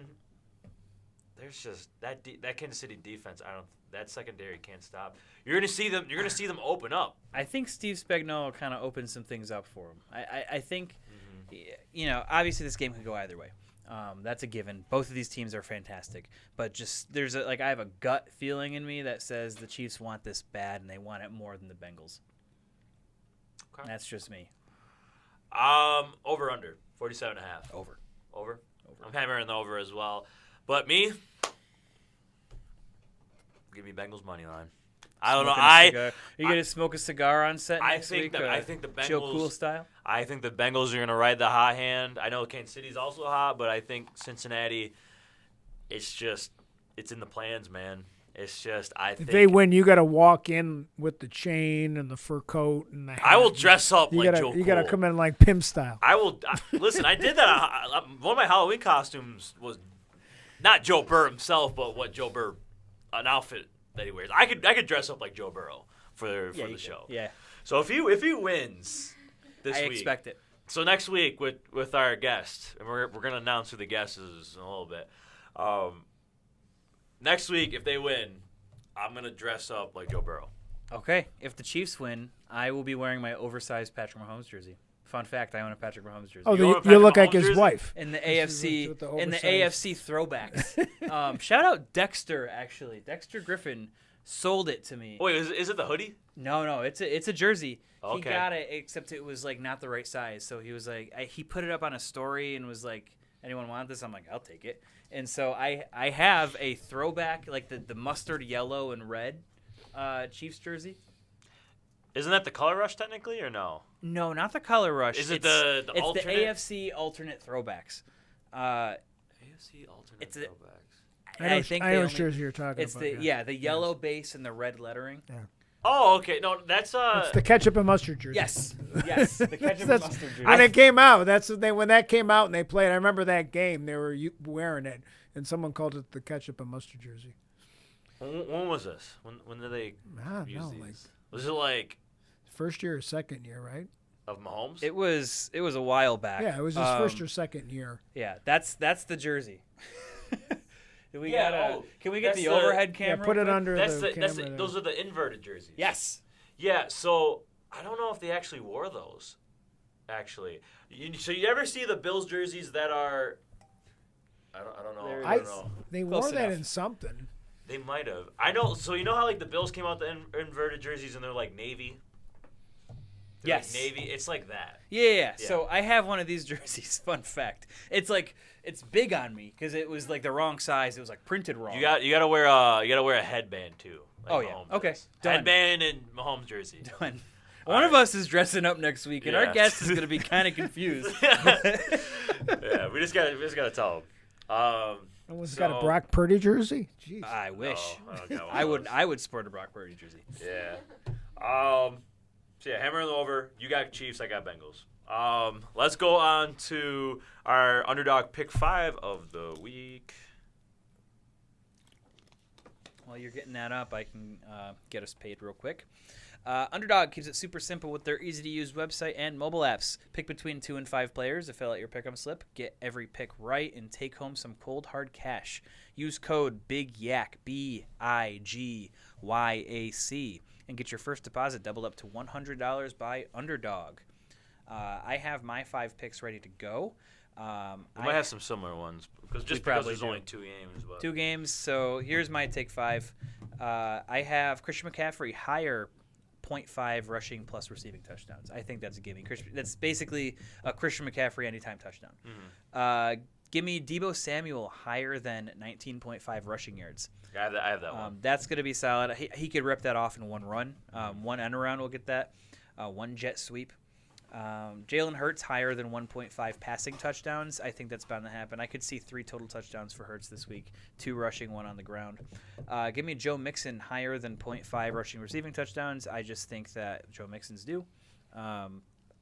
B: there's just that Kansas City defense. That secondary can't stop. You're gonna see them open up.
C: I think Steve Spagnuolo kind of opened some things up for him. I think, obviously this game could go either way. That's a given. Both of these teams are fantastic, but just I have a gut feeling in me that says the Chiefs want this bad and they want it more than the Bengals.
B: Okay.
C: That's just me.
B: Over under 47.5.
C: Over.
B: I'm hammering the over as well, but me, give me Bengals money line. I don't know.
C: Are you gonna smoke a cigar on set next week?
B: I think the Bengals.
C: Joe Cool style.
B: I think the Bengals are going to ride the hot hand. I know Kansas City's also hot, but I think Cincinnati, it's in the plans, man. It's just, I think.
D: If they win, you got to walk in with the chain and the fur coat and the hat.
B: I will dress up like Joe Cool.
D: You got to come in like pimp style.
B: I will. Listen, I did that. One of my Halloween costumes was not Joe Burrow himself, but what Joe Burrow, an outfit that he wears. I could dress up like Joe Burrow for the show.
C: Yeah.
B: So if he wins this week.
C: I expect it.
B: So next week with our guest, and we're going to announce who the guest is in a little bit. Next week, if they win, I'm going to dress up like Joe Burrow.
C: Okay. If the Chiefs win, I will be wearing my oversized Patrick Mahomes jersey. Fun fact, I own a Patrick Mahomes jersey.
D: Oh,
B: You own a
D: you
B: Patrick
D: look like
B: Mahomes
D: his
B: jersey?
D: wife.
C: In the
D: This is
C: AFC,
D: with the
C: in the
D: oversized.
C: AFC throwbacks. Shout out Dexter, actually. Dexter Griffin sold it to me.
B: Wait, is it the hoodie?
C: No, it's a jersey. He
B: Okay.
C: got it, except it was like not the right size. So he was like, he put it up on a story and was like, "Anyone want this?" I'm like, "I'll take it." And so I have a throwback, like the mustard yellow and red Chiefs jersey.
B: Isn't that the color rush technically, or no?
C: No, not the color rush.
B: Is it
C: It's
B: the
C: it's
B: alternate?
C: the AFC alternate throwbacks.
B: AFC alternate
C: It's a-
B: throwbacks.
D: I know
C: think
D: I
C: they
D: know
C: only-
D: which jersey you're talking
C: It's
D: about.
C: the yellow base and the red lettering.
D: Yeah.
B: Oh, okay. No, that's
D: It's the ketchup and mustard jersey.
C: Yes. The ketchup and
D: That's-
C: mustard jersey.
D: When it came out, when that came out and they played. I remember that game. They were wearing it, and someone called it the ketchup and mustard jersey.
B: When was this? When did they
D: I don't
B: use
D: know,
B: these?
D: like
B: Was it like
D: first year or second year, right?
B: of Mahomes?
C: It was a while back.
D: Yeah, it was his first or second year.
C: Yeah, that's the jersey. Do we
B: Yeah,
C: gotta?
B: oh,
C: Can we get
B: that's
C: the
B: the-
C: overhead
D: Yeah,
C: camera?
D: put it
C: real quick?
D: under the camera. there.
B: Those are the inverted jerseys.
C: Yes.
B: Yeah, so I don't know if they actually wore those. Actually, so you ever see the Bills jerseys that are? I don't know.
C: There it
B: I don't
D: is.
B: know.
D: They
C: Close
D: wore that
C: enough.
D: in something.
B: They might have. I know. So you know how like the Bills came out the inverted jerseys and they're like navy. They're
C: Yes.
B: Like navy. It's like that.
C: Yeah.
B: Yeah.
C: So I have one of these jerseys. Fun fact. It's big on me because it was like the wrong size. It was like printed wrong.
B: You gotta wear a headband too. Like
C: Oh, yeah.
B: Mahomes
C: Okay.
B: does.
C: Done.
B: Headband and Mahomes jersey.
C: Done. One of us is dressing up next week, and
B: Yeah.
C: our guest is gonna be kind of confused.
B: Yeah, we just gotta tell them.
D: Someone's got a Brock Purdy jersey. Jeez.
C: I wish.
B: I don't got one of those.
C: I would sport a Brock Purdy jersey.
B: Yeah. So yeah, hammering over. You got Chiefs. I got Bengals. Let's go on to our underdog pick 5 of the week.
C: While you're getting that up, I can get us paid real quick. Underdog keeps it super simple with their easy-to-use website and mobile apps. Pick between 2 and 5 players to fill out your pick'em slip. Get every pick right and take home some cold hard cash. Use code BIGYAC BIGYAC and get your first deposit doubled up to $100 by Underdog. I have my 5 picks ready to go.
B: We might have some similar ones because
C: probably
B: there's
C: do.
B: only 2 games. But.
C: 2 games. So here's my take 5. I have Christian McCaffrey higher 0.5 rushing plus receiving touchdowns. I think that's a gimme. That's basically a Christian McCaffrey anytime touchdown.
B: Mm-hmm.
C: Give me Deebo Samuel higher than 19.5 rushing yards.
B: I have that one.
C: That's going to be solid. He could rip that off in one run. One end around will get that. One jet sweep. Jalen Hurts higher than 1.5 passing touchdowns. I think that's bound to happen. I could see 3 total touchdowns for Hurts this week, 2 rushing, 1 on the ground. Give me Joe Mixon higher than 0.5 rushing receiving touchdowns. I just think that Joe Mixon's due.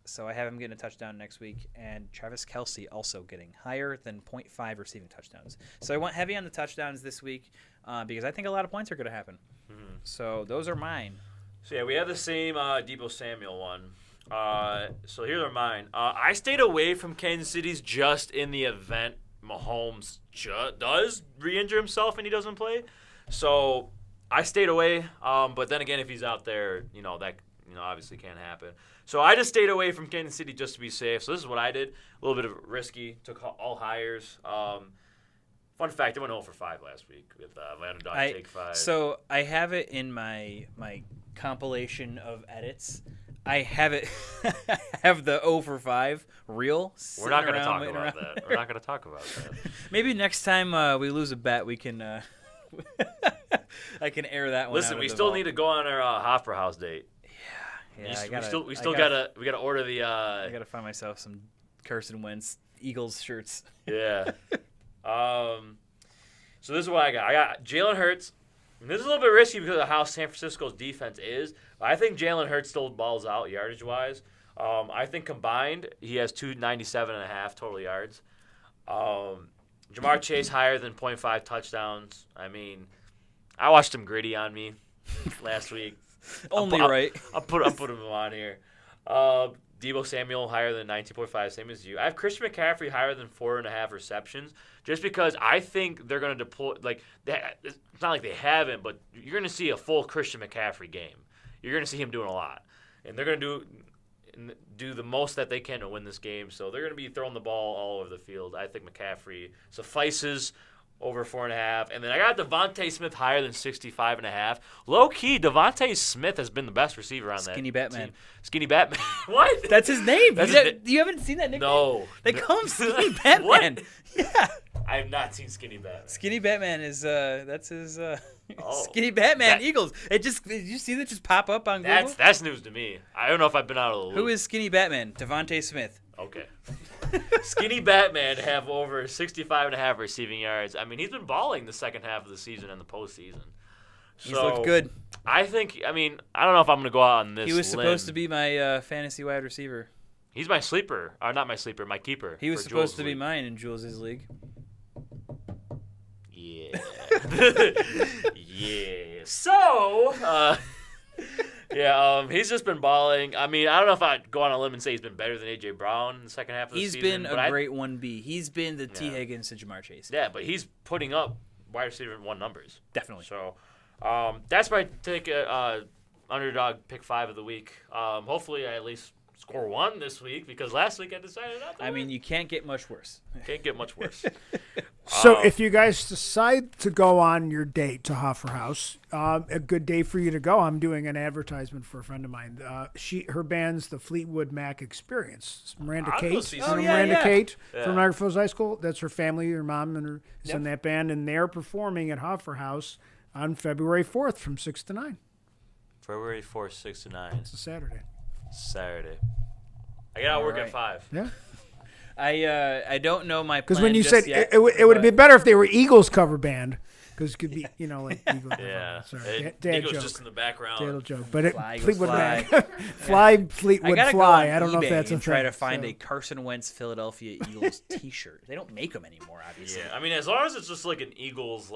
C: So I have him getting a touchdown next week, and Travis Kelce also getting higher than 0.5 receiving touchdowns. So I went heavy on the touchdowns this week because I think a lot of points are going to happen.
B: Mm-hmm.
C: So those are mine.
B: So yeah, we have the same Deebo Samuel one. So here are mine. I stayed away from Kansas City's just in the event Mahomes does re-injure himself and he doesn't play. So I stayed away. But then again, if he's out there, that obviously can't happen. So I just stayed away from Kansas City just to be safe. So this is what I did. A little bit of risky. Took all hires. Fun fact, I went 0 for 5 last week with my underdog take 5.
C: So I have it in my compilation of edits. I have it. I have the 0 for 5 reel.
B: We're not going to
C: sitting
B: talk
C: around,
B: about that. We're not going to talk about that.
C: Maybe next time we lose a bet, we can. I can air that one.
B: Listen, we still need to go on our Hoffer House date.
C: Yeah,
B: we still gotta order the.
C: I gotta find myself some Carson Wentz Eagles shirts.
B: Yeah. So this is what I got. I got Jalen Hurts. And this is a little bit risky because of how San Francisco's defense is. But I think Jalen Hurts still balls out yardage wise. I think combined he has 297.5 total yards. Jamar Chase higher than 0.5 touchdowns. I mean, I watched him gritty on me last week.
C: Only right.
B: I'll put him on here. Deebo Samuel higher than 19.5, same as you. I have Christian McCaffrey higher than 4.5 receptions, just because I think they're going to deploy. It's not like they haven't, but you're going to see a full Christian McCaffrey game. You're going to see him doing a lot, and they're going to do the most that they can to win this game. So they're going to be throwing the ball all over the field. I think McCaffrey suffices over 4.5. And then I got Devontae Smith higher than 65.5. Low key, Devontae Smith has been the best receiver on that
C: Skinny Batman.
B: team. Skinny Batman. What?
C: That's his name.
B: That's
C: You haven't seen that nickname?
B: No.
C: They call him Skinny Batman.
B: What?
C: Yeah.
B: I have not seen Skinny Batman.
C: Skinny Batman is that's his
B: Oh.
C: Skinny Batman
B: That-
C: Eagles. Did you see that just pop up on Google?
B: That's news to me. I don't know if I've been out of the loop.
C: Who is Skinny Batman? Devontae Smith.
B: Okay. Skinny Batman have over 65.5 receiving yards. I mean, he's been balling the second half of the season and the postseason.
C: He's looked good.
B: I think. I mean, I don't know if I'm gonna go out on this.
C: He was supposed
B: limb.
C: to be my fantasy wide receiver.
B: He's my sleeper, or not my sleeper, my keeper.
C: He was
B: for
C: supposed
B: Jules'
C: to be
B: league.
C: mine in Jules' league.
B: Yeah. Yeah. So, he's just been balling. I mean, I don't know if I'd go on a limb and say he's been better than A.J. Brown in the second half of the
C: He's
B: season.
C: been a great 1B. He's been the T.
B: Yeah.
C: Higgins to Jamar Chase.
B: Yeah, but he's putting up wide receiver 1 numbers.
C: Definitely.
B: So, that's my take. Underdog pick 5 of the week. Hopefully, I at least score 1 this week because last week I decided not to.
C: I mean, you can't get much worse.
B: Can't get much worse.
D: So if you guys decide to go on your date to Hoffer House, a good day for you to go. I'm doing an advertisement for a friend of mine. Her band's the Fleetwood Mac Experience. It's Miranda
B: I'll go
D: Kate.
B: see
D: Remember
B: some-
D: Miranda Kate
B: Yeah.
D: from Niagara Falls High School. That's her family. Her mom and her is in
C: Yep.
D: that band, and they're performing at Hoffer House on February 4th from 6 to 9.
B: February 4th, 6 to 9.
D: It's a Saturday.
B: Saturday. I got to work
C: Alright.
B: at 5.
D: Yeah.
C: I don't know my plan
D: Because when you
C: just
D: said
C: yet,
D: it would have
C: but
D: been better if they were Eagles cover band. Because it could be, like Eagles.
B: Yeah.
D: Sorry.
B: Dad
D: Dad
B: Nico's
D: joke.
B: just in the background.
D: Dad joke. But
C: Fly, Eagles,
D: Fleetwood
C: fly.
D: Mac. Fly,
C: I
D: Fleetwood
C: gotta
D: Fly.
C: go on
D: I don't know if
C: eBay
D: that's a
C: and try to
D: thing,
C: find
D: so.
C: a Carson Wentz Philadelphia Eagles T-shirt. They don't make them anymore, obviously.
B: Yeah, I mean, as long as it's just like an Eagles,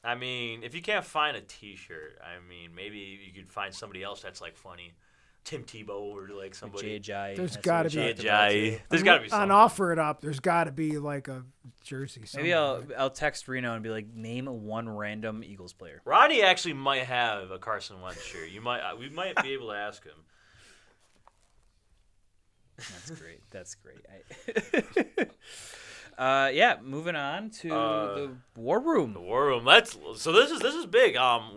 B: I mean, if you can't find a T-shirt, I mean, maybe you could find somebody else that's funny, Tim Tebow or somebody.
C: J.J.
D: There's
C: that's
D: gotta
C: what we
D: be-
C: talked about,
B: J.J.
C: too.
B: There's got to be
D: On
B: something.
D: Offer It Up, there's got to be like a jersey.
C: Maybe
D: somewhere.
C: I'll text Reno and be like, name one random Eagles player.
B: Ronnie actually might have a Carson Wentz shirt. We might be able to ask him.
C: That's great. That's great. Yeah, moving on to the War Room.
B: The War Room. So this is big.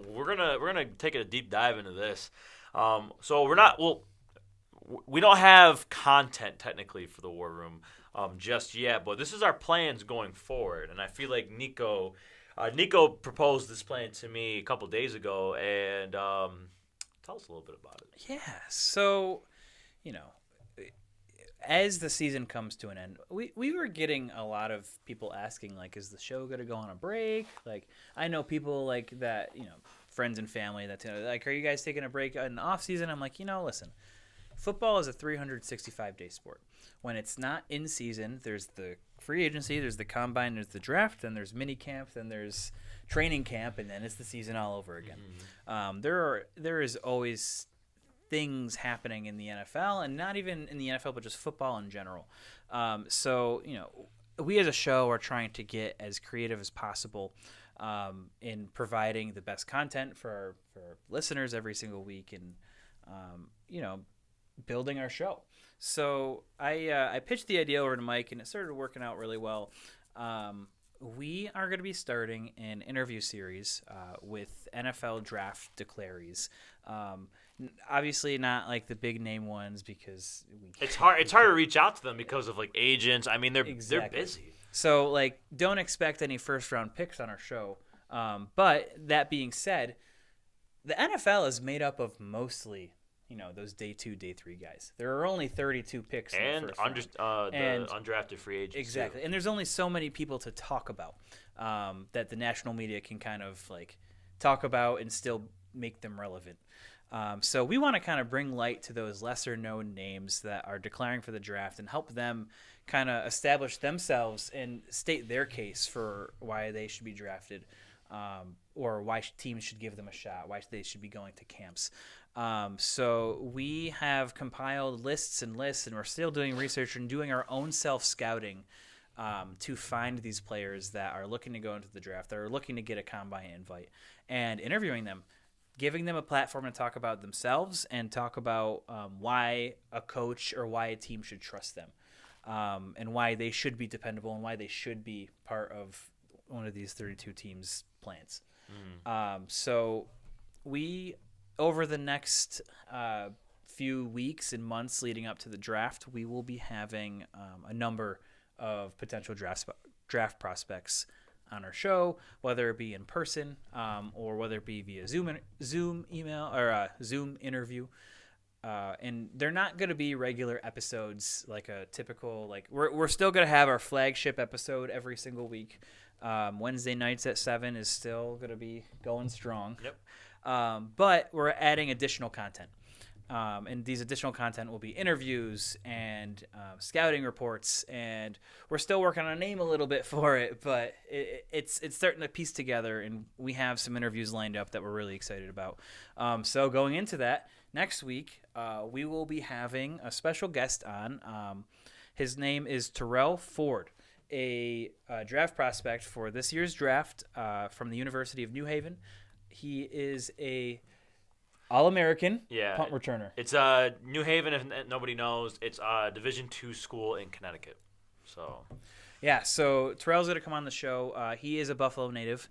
B: We're gonna take a deep dive into this. So we don't have content technically for the War Room just yet, but this is our plans going forward. And I feel like Nico proposed this plan to me a couple days ago, and tell us a little bit about it.
C: Yeah, so, as the season comes to an end, we were getting a lot of people asking, is the show going to go on a break? I know people that, friends and family that, are you guys taking a break in the off season? I'm like, listen, football is a 365-day sport. When it's not in season, there's the free agency, there's the combine, there's the draft, then there's mini camp, then there's training camp, and then it's the season all over again. There is always things happening in the NFL, and not even in the NFL, but just football in general. So, we as a show are trying to get as creative as possible in providing the best content for our listeners every single week, and building our show. So I pitched the idea over to Mike, and it started working out really well. We are going to be starting an interview series with NFL draft declarees. Obviously not the big name ones, because
B: It's hard to reach out to them because of agents. I mean, they're
C: Exactly.
B: busy.
C: So don't expect any first round picks on our show. But that being said, the NFL is made up of mostly those day 2, day 3 guys. There are only 32 picks in
B: And
C: the first round.
B: the undrafted free agents.
C: Exactly.
B: Too.
C: And there's only so many people to talk about that the national media can kind of talk about and still make them relevant. So we want to kind of bring light to those lesser known names that are declaring for the draft and help them kind of establish themselves and state their case for why they should be drafted, or why teams should give them a shot, why they should be going to camps. So we have compiled lists and lists, and we're still doing research and doing our own self-scouting to find these players that are looking to go into the draft, that are looking to get a combine invite, and interviewing them, giving them a platform to talk about themselves and talk about why a coach or why a team should trust them, and why they should be dependable and why they should be part of one of these 32 teams' plans. So we, over the next few weeks and months leading up to the draft, we will be having a number of potential draft prospects on our show, whether it be in person or whether it be via Zoom email or Zoom interview. And they're not going to be regular episodes like a typical, we're still going to have our flagship episode every single week. Wednesday nights at 7 is still going to be going strong.
B: Yep.
C: But we're adding additional content. And these additional content will be interviews and scouting reports, and we're still working on a name a little bit for it, but it's starting to piece together, and we have some interviews lined up that we're really excited about. So going into that, next week we will be having a special guest on. His name is Terrell Ford, a draft prospect for this year's draft from the University of New Haven. He is a All-American punt returner.
B: It's New Haven, if nobody knows. It's a Division II school in Connecticut. So
C: Terrell's going to come on the show. He is a Buffalo native.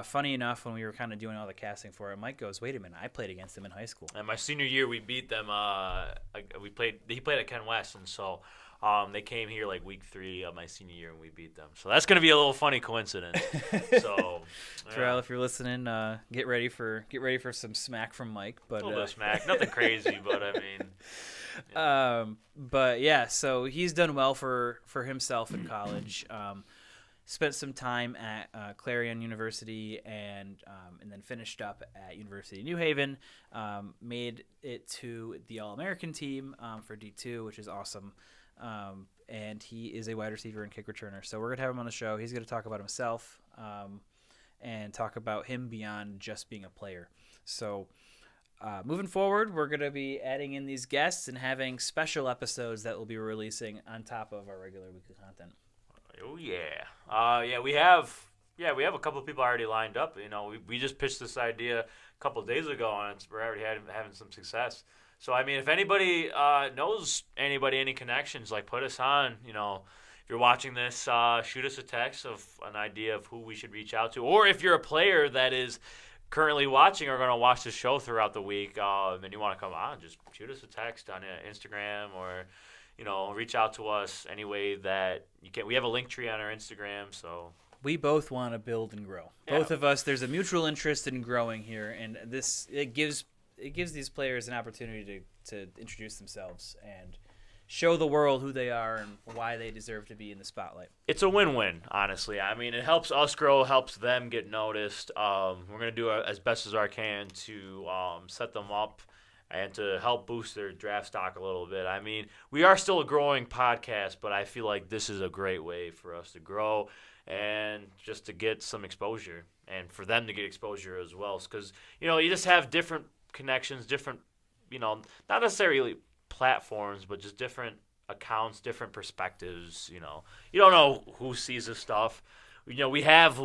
C: Funny enough, when we were kind of doing all the casting for it, Mike goes, wait a minute, I played against him in high school.
B: And my senior year, we beat them. He played at Ken West, and so they came here like week 3 of my senior year, and we beat them. So that's going to be a little funny coincidence. So,
C: Terrell, if you're listening, get ready for some smack from Mike. But
B: a little bit of smack, nothing crazy, but I mean.
C: Yeah. But yeah, so he's done well for himself in college. Spent some time at Clarion University and then finished up at University of New Haven. Made it to the All-American team for D2, which is awesome. And he is a wide receiver and kick returner. So we're going to have him on the show. He's going to talk about himself and talk about him beyond just being a player. So moving forward, we're going to be adding in these guests and having special episodes that we'll be releasing on top of our regular weekly content.
B: Oh, yeah. We have a couple of people already lined up. You know, we just pitched this idea a couple of days ago, and we're already having some success. So, I mean, if anybody knows any connections, like put us on, you know, if you're watching this, shoot us a text of an idea of who we should reach out to. Or if you're a player that is currently watching or going to watch the show throughout the week and you want to come on, just shoot us a text on Instagram or, you know, reach out to us any way that you can. We have a link tree on our Instagram, so.
C: We both want to build and grow. Yeah. Both of us, there's a mutual interest in growing here, and it gives these players an opportunity to introduce themselves and show the world who they are and why they deserve to be in the spotlight.
B: It's a win-win, honestly. I mean, it helps us grow, helps them get noticed. We're going to do as best as I can to set them up and to help boost their draft stock a little bit. I mean, we are still a growing podcast, but I feel like this is a great way for us to grow and just to get some exposure and for them to get exposure as well. Because, you know, you just have different connections, different, you know, not necessarily platforms, but just different accounts, different perspectives. You know, you don't know who sees this stuff. You know, we have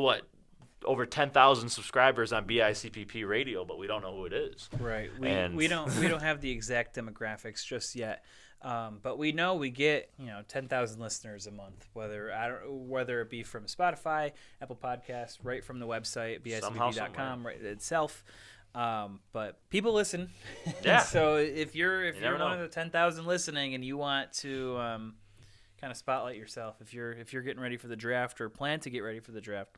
B: over 10,000 subscribers on BICPP radio, but we don't know who it is.
C: Right. We don't have the exact demographics just yet. But we know we get 10,000 listeners a month, whether it be from Spotify, Apple Podcasts, right from the website bicpp.com, right itself. But people listen.
B: Yeah.
C: So if you're one of the 10,000 listening and you want to kind of spotlight yourself, if you're getting ready for the draft or plan to get ready for the draft,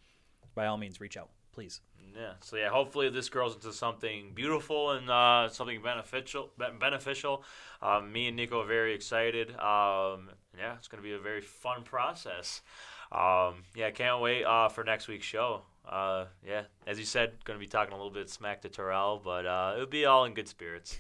C: by all means reach out, please.
B: Yeah. So yeah, hopefully this grows into something beautiful and something beneficial. Me and Nico are very excited. Yeah, it's going to be a very fun process. Yeah, can't wait for next week's show. Yeah, as you said, going to be talking a little bit smack to Terrell, but it'll be all in good spirits.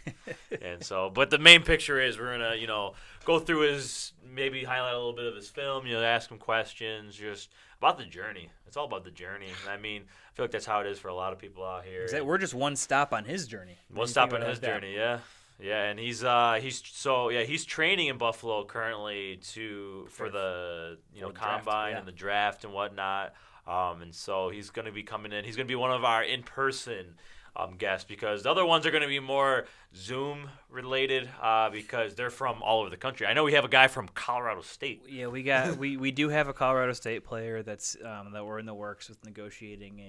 B: And so, but the main picture is we're going to, go through maybe highlight a little bit of his film, ask him questions, just about the journey. It's all about the journey. I mean, I feel like that's how it is for a lot of people out here.
C: We're just one stop on his journey.
B: One stop on his journey, yeah. Yeah, and he's training in Buffalo currently for the combine and the draft and whatnot. And so he's going to be coming in. He's going to be one of our in-person guests because the other ones are going to be more Zoom related because they're from all over the country. I know we have a guy from Colorado State.
C: Yeah, we do have a Colorado State player that's that we're in the works with negotiating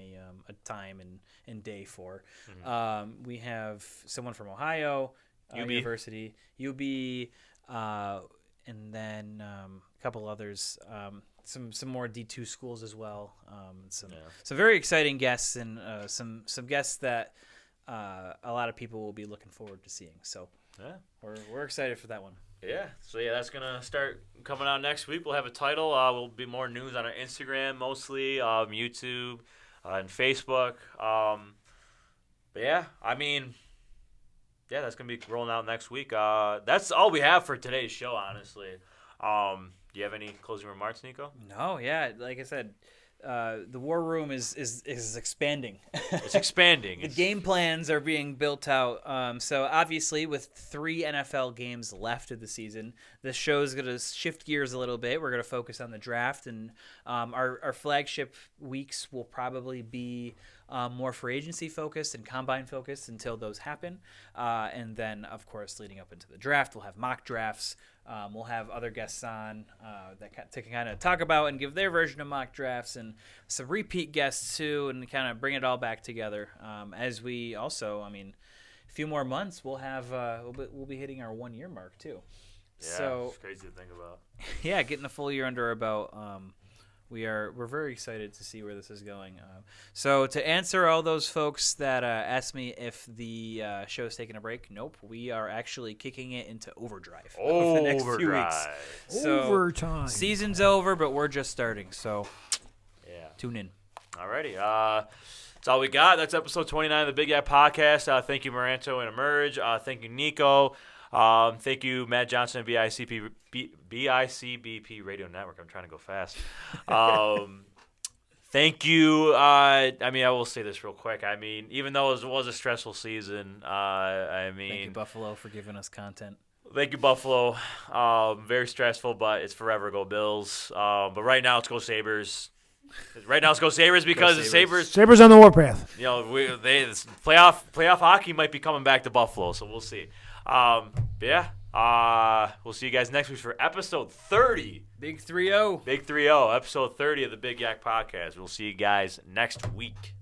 C: a time and day for. Mm-hmm. We have someone from Ohio University, UB, and then a couple others. Some more D2 schools as well. Some very exciting guests and some guests that a lot of people will be looking forward to seeing. So yeah, we're excited for that one.
B: Yeah. So yeah, that's gonna start coming out next week. We'll have a title. Will be more news on our Instagram mostly, YouTube, and Facebook. But But yeah, I mean, yeah, that's gonna be rolling out next week. That's all we have for today's show, honestly. Do you have any closing remarks, Nico?
C: No, yeah, like I said, the war room is expanding.
B: It's expanding.
C: The game plans are being built out. So obviously, with 3 NFL games left of the season, the show is going to shift gears a little bit. We're going to focus on the draft, and our flagship weeks will probably be more free agency focused and combine focused until those happen. And then, of course, leading up into the draft, we'll have mock drafts. We'll have other guests on to kind of talk about and give their version of mock drafts, and some repeat guests too, and kind of bring it all back together. As we also, I mean, a few more months, we'll have we'll be hitting our 1 year mark too.
B: Yeah,
C: So
B: it's crazy to think about.
C: yeah, getting a full year under our belt. We're very excited to see where this is going. So to answer all those folks that asked me if the show's taking a break, nope, we are actually kicking it into overdrive over the next few weeks. So
D: Overtime.
C: season's over, but we're just starting. So
B: Yeah.
C: tune in.
B: Alrighty. That's all we got. That's episode 29 of the Big Guy Podcast. Thank you, Maranto and Emerge. Thank you, Nico. Thank you, Matt Johnson, BICBP Radio Network. I'm trying to go fast. Thank you. I will say this real quick. I mean, even though it was a stressful season,
C: Thank you, Buffalo, for giving us content.
B: Thank you, Buffalo. Very stressful, but it's forever go Bills. But right now, let's go Sabres. Right now, let's go Sabres because the Sabres.
D: Sabres on the warpath.
B: You know, this playoff hockey might be coming back to Buffalo, so we'll see. We'll see you guys next week for episode 30.
C: Big 3-0.
B: Big 3-0, episode 30 of the Big Yak Podcast. We'll see you guys next week.